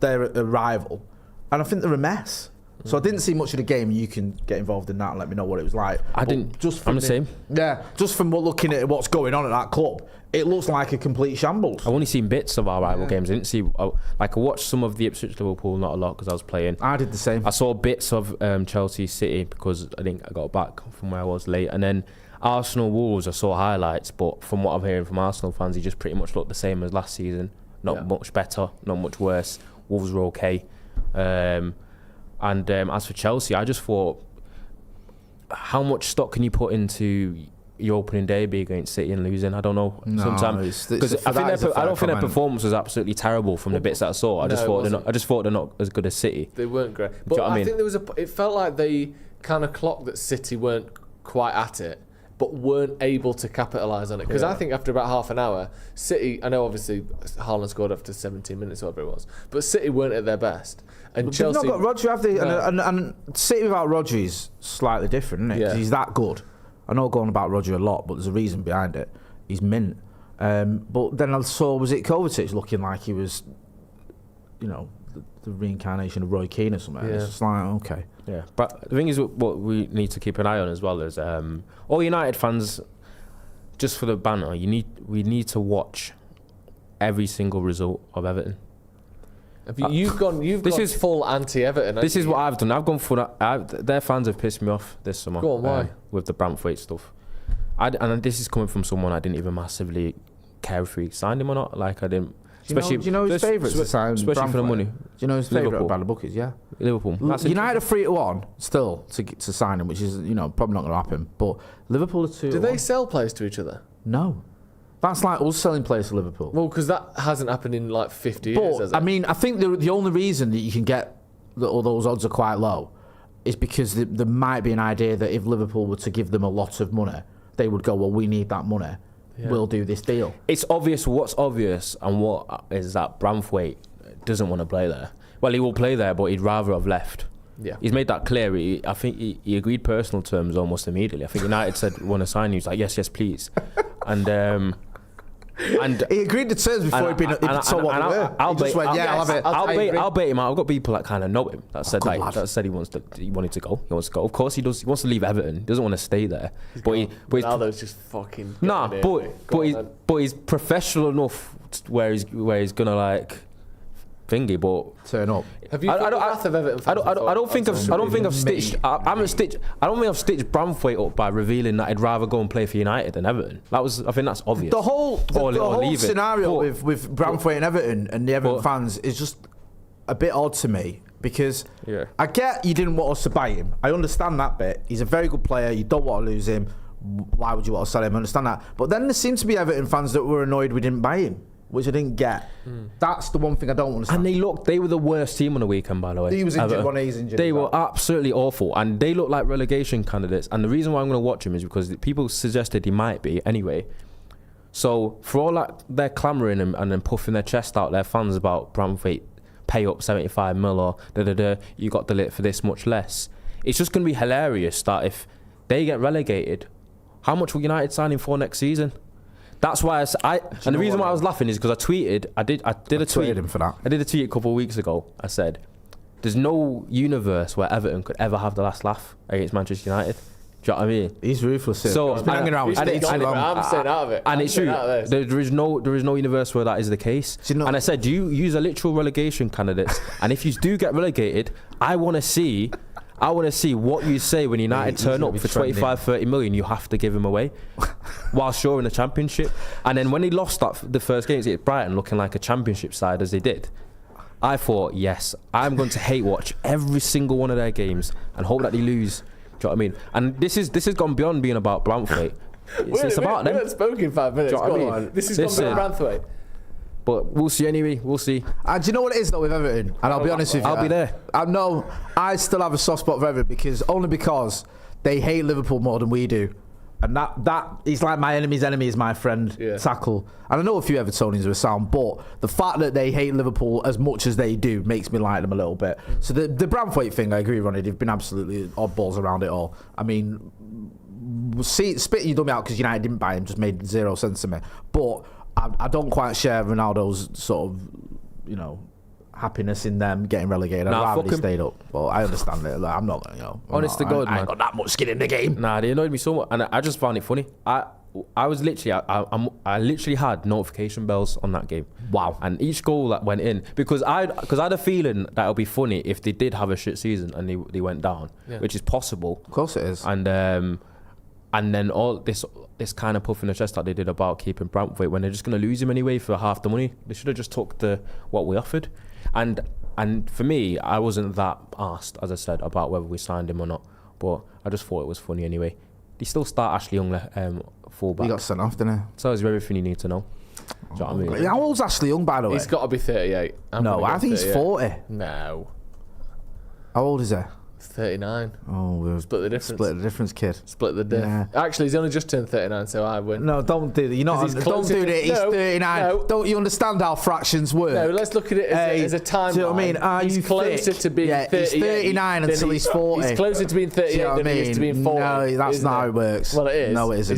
They're a rival. And I think they're a mess. So I didn't see much of the game. You can get involved in that and let me know what it was like. I'm the same. Yeah. Just from looking at what's going on at that club, it looks like a complete shambles. I've only seen bits of our rival games. I didn't see... I watched some of the Ipswich Liverpool, not a lot, because I was playing. I did the same. I saw bits of Chelsea City because I think I got back from where I was late. And then Arsenal Wolves, I saw highlights, but from what I'm hearing from Arsenal fans, he just pretty much looked the same as last season. Not much better, not much worse. Wolves were okay. And as for Chelsea, I just thought, how much stock can you put into your opening derby against City and losing? I don't know. Sometimes because I don't think their performance was absolutely terrible from the bits that I saw. I just thought they're not as good as City. They weren't great. But I think there was it felt like they kind of clocked that City weren't quite at it, but weren't able to capitalise on it. Because I think after about half an hour, City, I know obviously Haaland scored after 17 minutes or whatever it was, but City weren't at their best. And Chelsea... They've not got Rodri, have they? No. And City without Rodri is slightly different, isn't it? Because he's that good. I know going about Rodri a lot, but there's a reason behind it. He's mint. But then I saw, was it Kovacic looking like he was, the reincarnation of Roy Keane or something? It's just like, okay. Yeah, but the thing is, what we need to keep an eye on as well is all United fans, just for the banter, we need to watch every single result of Everton. You've gone full anti-Everton. This is what I've done. I've gone full. Their fans have pissed me off this summer. Go on, why? With the Branthwaite stuff. And this is coming from someone I didn't even massively care if he signed him or not. Like, I didn't. Do you know his favourites to sign? Especially for the money. Do you know his favourite by the book is? Yeah. Liverpool. United are 3-1 still to sign him, which is probably not going to happen. But Liverpool are 2-1. Do they sell players to each other? No. That's like us selling players to Liverpool. Well, because that hasn't happened in like 50 years, has it? I mean, I think the only reason that you can get all those odds are quite low is because there might be an idea that if Liverpool were to give them a lot of money, they would go, well, we need that money. Yeah. We'll do this deal. It's obvious what's obvious and what is that Branthwaite doesn't want to play there. Well, he will play there, but he'd rather have left. Yeah, he's made that clear. I think he agreed personal terms almost immediately. I think United said, want to sign you. He's like, yes, please. And he agreed to terms before he'd been told what they were. I'll bet him out. I've got people that kind of know him that said he wanted to go. He wants to go. Of course he does. He wants to leave Everton. He doesn't want to stay there. Ronaldo's just fucking. But he's professional enough where he's gonna like thingy, but turn up. Have you? I don't think I've stitched Branthwaite up by revealing that I'd rather go and play for United than Everton. I think that's obvious. The whole scenario with Branthwaite and Everton and the Everton fans is just a bit odd to me because I get you didn't want us to buy him. I understand that bit. He's a very good player. You don't want to lose him. Why would you want to sell him? I understand that. But then there seems to be Everton fans that were annoyed we didn't buy him, which I didn't get. That's the one thing I don't understand. And they were the worst team on the weekend, by the way. He was injured when he's injured. They were absolutely awful, and they look like relegation candidates. And the reason why I'm going to watch him is because people suggested he might be anyway. So for all that they're clamouring and then puffing their chest out, their fans about Branthwaite pay up 75 mil or you got the lit for this much less. It's just going to be hilarious that if they get relegated, how much will United sign him for next season? That's why and the reason why I was laughing is because I did a tweet him for that. I did a tweet a couple of weeks ago. I said, "There's no universe where Everton could ever have the last laugh against Manchester United." Do you know what I mean? He's ruthless. So he's been hanging around with I'm staying out of it. And it's true. There is no universe where that is the case. And I said, you use a literal relegation candidates, and if you do get relegated, I want to see what you say when United turn up for 25-30 million. You have to give him away whilst you're in the Championship. And then when he lost the first game against Brighton, looking like a Championship side as they did, I thought, yes, I'm going to hate watch every single one of their games and hope that they lose. Do you know what I mean? And this has gone beyond being about Branthwaite. It's about them. We haven't spoken in 5 minutes. Go on. This is gone beyond Branthwaite. But we'll see anyway. We'll see. Do you know what it is though with Everton? And I'll be honest with you. I'll be there. I still have a soft spot for Everton because they hate Liverpool more than we do. And that is like my enemy's enemy is my friend tackle. And I know a few Evertonians are sound, but the fact that they hate Liverpool as much as they do makes me like them a little bit. So the Branthwaite thing, I agree, Ronnie. They've been absolutely oddballs around it all. I mean, spitting you dummy out because United didn't buy him just made zero sense to me. But I don't quite share Ronaldo's sort of, happiness in them getting relegated. I'd rather they stayed up. Well, I understand it. Like, I'm not, honest to God, man. I ain't got that much skin in the game. Nah, they annoyed me so much, and I just found it funny. I was literally, I literally had notification bells on that game. Wow. And each goal that went in, because I had a feeling that it would be funny if they did have a shit season and they went down, which is possible. Of course it is. And then all this kind of puffing the chest that they did about keeping Branthwaite when they're just going to lose him anyway for half the money. They should have just took what we offered. And for me, I wasn't that asked, as I said, about whether we signed him or not. But I just thought it was funny anyway. They still start Ashley Young fullback. He got sent off, didn't he? So is everything you need to know. Do you know what I mean? How old's Ashley Young, by the way? He's got to be 38. No, I think he's 40. No. How old is he? 39. Oh, we've Split the difference. Split the difference, kid. Split the diff. Yeah. Actually, he's only just turned 39, so I win. No, don't do that. You're not. Don't do that. He's 39. No. Don't you understand how fractions work? No, let's look at it as a timeline. Do you know what I mean? Are he's you closer thick? to being 38. He's 39 until he's 40. He's closer to being 38 than he is to being 40. No, that's not how it works. Well, it is. No, it isn't.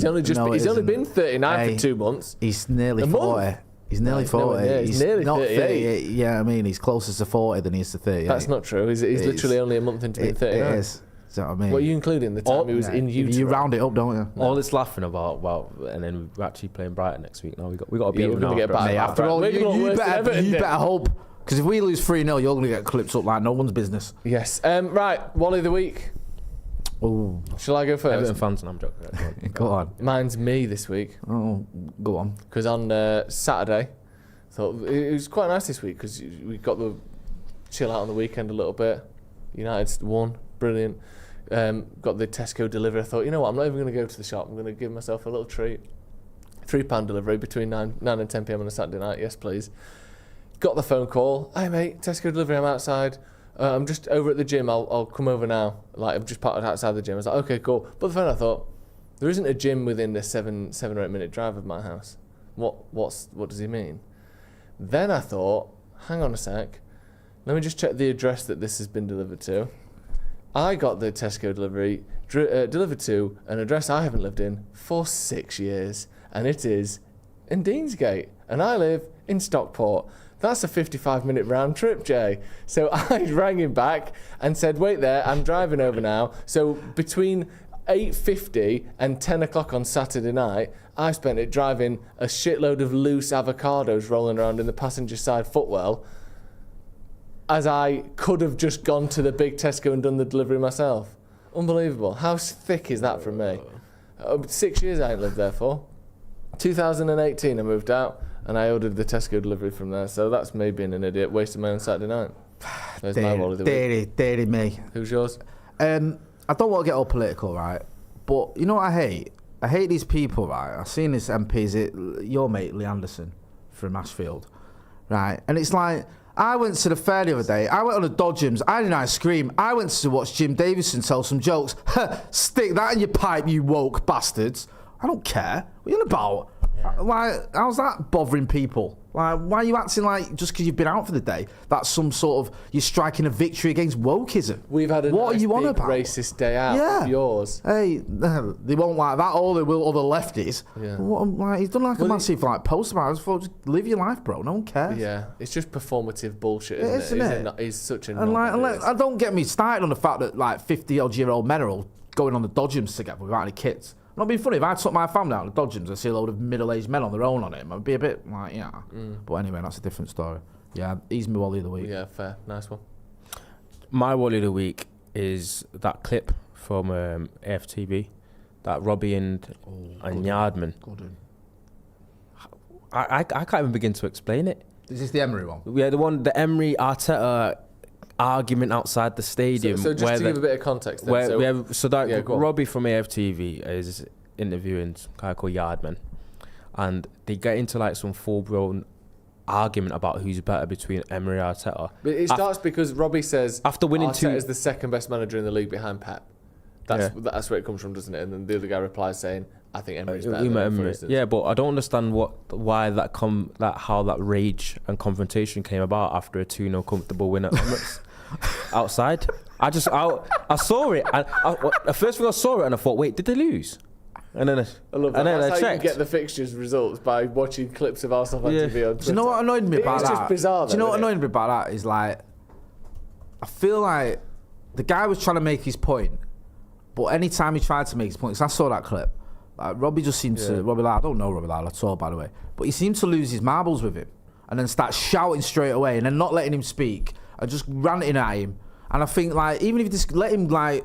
He's only been 39 for 2 months. He's nearly 40. He's nearly 40. He's nearly not 38. Yeah, I mean, he's closer to 40 than he is to 38. That's not true. He's literally only a month into being 39. It is. Do you know what I mean? What are you including? The time he was in utero? You round it up, don't you? All it's laughing about, and then we're actually playing Brighton next week. Now we got to beat them. We're going to get back. After all, you better hope. Because if we lose 3-0, you're going to get clipped up like no one's business. Yes. Right, Wally of the week. Oh, shall I go first? Everton fans, and I'm joking. Go on. Mine's me this week. Oh, go on. Because on Saturday, thought it was quite nice this week because we got the chill out on the weekend a little bit. United won, brilliant. Got the Tesco delivery. I thought, you know what, I'm not even going to go to the shop. I'm going to give myself a little treat. £3 delivery between 9 and 10 p.m. on a Saturday night. Yes, please. Got the phone call. Hey, mate, Tesco delivery. I'm outside. I'm just over at the gym. I'll come over now. Like, I'm just parked outside the gym. I was like, okay, cool. But the phone, I thought, there isn't a gym within the 7 or 8 minute drive of my house. What does he mean? Then I thought, hang on a sec. Let me just check the address that this has been delivered to. I got the Tesco delivery delivered to an address I haven't lived in for 6 years, and it is in Deansgate, and I live in Stockport. That's a 55-minute round trip, Jay. So I rang him back and said, wait there, I'm driving over now. So between 8:50 and 10 o'clock on Saturday night, I spent it driving a shitload of loose avocados rolling around in the passenger side footwell, as I could have just gone to the big Tesco and done the delivery myself. Unbelievable. How thick is that from me? 6 years I ain't lived there for. 2018 I moved out and I ordered the Tesco delivery from there. So that's me being an idiot, wasting my own Saturday night. There's my Wally of the week. Dirty me. Who's yours? I don't want to get all political, right? But you know what I hate? I hate these people, right? I've seen this MP, your mate Lee Anderson from Ashfield, right? And it's like, I went to the fair the other day. I went on the Dodgems. I had an ice cream. I went to watch Jim Davison tell some jokes. Stick that in your pipe, you woke bastards. I don't care. What are you on about? Yeah. Like, how's that bothering people? Like, why are you acting like just because you've been out for the day, that's some sort of, you're striking a victory against wokeism? We've had a what nice are you on big about? Racist day out of yours. Hey, they won't like that, or they will other lefties. Yeah. What, he's done like a massive post about it. I just thought, just live your life, bro. No one cares. Yeah, it's just performative bullshit, isn't it? He's such a I don't get me started on the fact that like 50-odd-year-old men are all going on the Dodgems together without any kids. Not being funny, if I took my family out on the Dodgems and see a load of middle-aged men on their own on it, I'd be a bit like, yeah. But anyway, that's a different story. Yeah, he's my Wally of the week. Yeah, fair. Nice one. My Wally of the week is that clip from AFTV, that Robbie and Yardman. I can't even begin to explain it. Is this the Emery one? Yeah, the Emery Arteta argument outside the stadium. So just to give a bit of context then. Robbie from AFTV is interviewing a guy called Yardman, and they get into like some full-blown argument about who's better between Emery and Arteta. But it starts because Robbie says after winning Arteta is the second best manager in the league behind Pep. That's where it comes from, doesn't it? And then the other guy replies saying, I think Emery's better than him, for instance. Yeah, but I don't understand how that rage and confrontation came about after a 2-0 comfortable win at Emirates. Outside, I saw it, and the first thing I saw it, and I thought, wait, did they lose? And then I love that. That's how you get the fixtures results, by watching clips of Arsenal on TV on Twitter. Do you know what annoyed me about that? It's just bizarre. Do you know what annoyed me about that is like, I feel like the guy was trying to make his point, but any time he tried to make his point, because I saw that clip, like Robbie just seemed to I don't know Robbie Lyle at all, by the way, but he seemed to lose his marbles with him, and then start shouting straight away, and then not letting him speak. I just ranting at him, and I think like even if you just let him like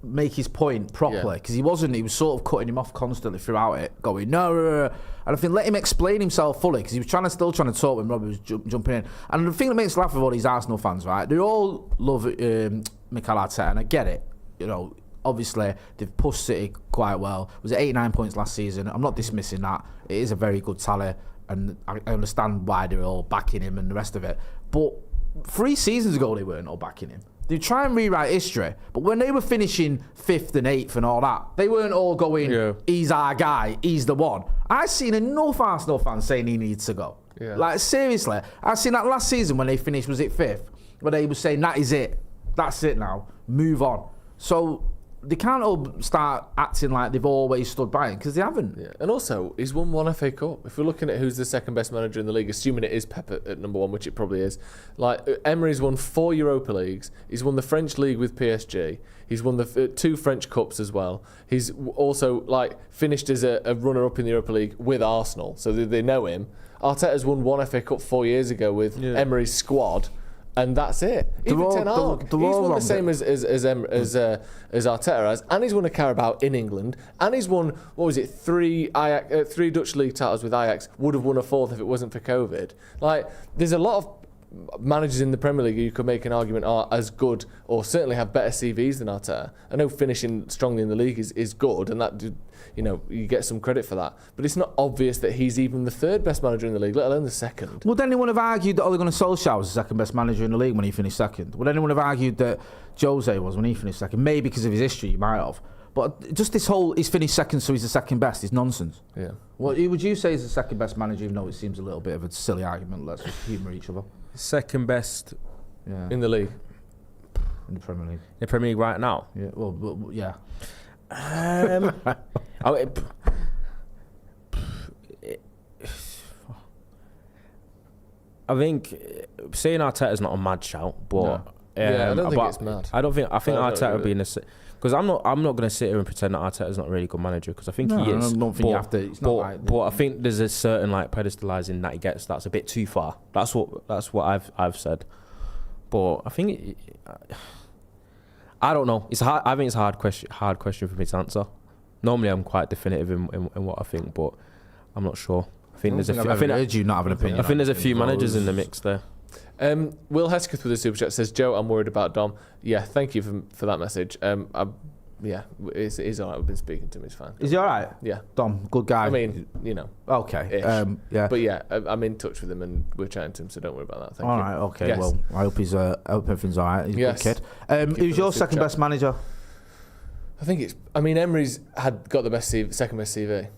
make his point properly, because he was sort of cutting him off constantly throughout it, going no, and I think let him explain himself fully, because he was still trying to talk when Robbie was jumping in. And the thing that makes me laugh with all these Arsenal fans, right? They all love Mikel Arteta, and I get it. You know, obviously they've pushed City quite well. Was it 89 points last season? I'm not dismissing that. It is a very good tally, and I understand why they're all backing him and the rest of it. But 3 seasons ago, they weren't all backing him. They try and rewrite history, but when they were finishing 5th and 8th and all that, they weren't all going, he's our guy, he's the one. I've seen enough Arsenal fans saying he needs to go. Yeah. Like, seriously. I've seen that last season when they finished, was it 5th? Where they were saying, that is it. That's it now. Move on. So they can't all start acting like they've always stood by him, because they haven't. Yeah. And also, he's won 1 FA Cup. If we're looking at who's the second best manager in the league, assuming it is Pep at number 1, which it probably is, like, Emery's won 4 Europa Leagues. He's won the French League with PSG. He's won the 2 French Cups as well. He's also, like, finished as a runner-up in the Europa League with Arsenal, so they know him. Arteta's won 1 FA Cup 4 years ago with Emery's squad. And that's it. Even Ten Hag, he's won the same as Arteta has, and he's won a Carabao in England, and he's won, what was it, 3 Dutch league titles with Ajax. Would have won a 4th if it wasn't for COVID. Like, there's a lot of managers in the Premier League who you could make an argument are as good, or certainly have better CVs than Arteta. I know finishing strongly in the league is good, and that, you know, you get some credit for that. But it's not obvious that he's even the 3rd best manager in the league, let alone the 2nd. Would anyone have argued that Ole Gunnar Solskjaer was the 2nd best manager in the league when he finished 2nd? Would anyone have argued that Jose was when he finished 2nd? Maybe because of his history, you might have. But just this whole, he's finished 2nd, so he's the 2nd best, is nonsense. Yeah. What would you say is the 2nd best manager, even though it seems a little bit of a silly argument? Let's just humour each other. 2nd best in the league. In the Premier League. In the Premier League right now? Yeah, well yeah. I think saying Arteta's not a mad shout, but I don't think it's mad. I think Arteta would be in a, because I'm not going to sit here and pretend that Arteta's not a really good manager, because I think he is. I don't think you have to. It's not like, but I think there's a certain like pedestalising that he gets that's a bit too far. That's what I've said. But I think I don't know. It's hard. I think it's a hard question for me to answer. Normally I'm quite definitive in what I think, but I'm not sure. I think there's a few managers in the mix there. Will Hesketh with a super chat says, Joe, I'm worried about Dom. Yeah, thank you for that message. He's all right. We've been speaking to him. He's fine. Is he all right? Yeah. Dom, good guy. I mean, you know. Okay. Yeah. But yeah, I'm in touch with him and we're chatting to him, so don't worry about that. Thank you. All right. Okay. Yes. Well, I hope everything's all right. He's a good kid. Who's your second best manager? I think Emery's got the second best CV.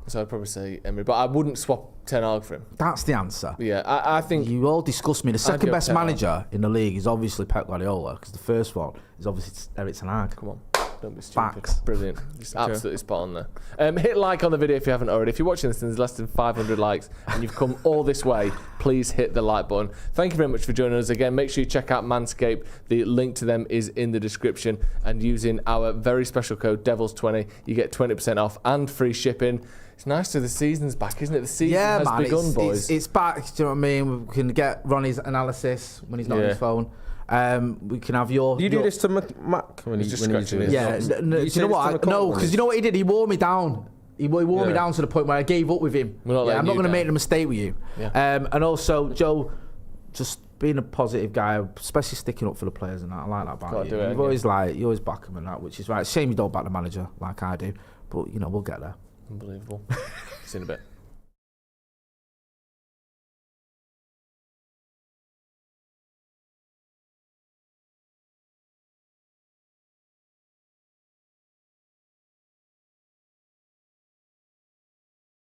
So I'd probably say Emery, but I wouldn't swap Ten Hag for him. That's the answer. Yeah, I think... You all discussed me. The second best manager in the league is obviously Pep Guardiola, because the first one is obviously Erik Ten Hag. Come on, don't be stupid. Facts. Brilliant. Just absolutely spot on there. Hit like on the video if you haven't already. If you're watching this and there's less than 500 likes and you've come all this way, please hit the like button. Thank you very much for joining us again. Make sure you check out Manscaped. The link to them is in the description, and using our very special code DEVILS20 you get 20% off and free shipping. It's nice to the season's back, isn't it? The season has begun, boys. It's back. Do you know what I mean? We can get Ronnie's analysis when he's not on his phone. We can have your... Do you do this to Mac when he's scratching his... Yeah. Do you know what? No, because you know what he did? He wore me down. He wore me down to the point where I gave up with him. I'm not going to make the mistake with you. Yeah. And also, Joe, just being a positive guy, especially sticking up for the players and that. I like that about you. You always back him and that, which is right. Shame you don't back the manager like I do, but you know, we'll get there. Unbelievable. See you in a bit.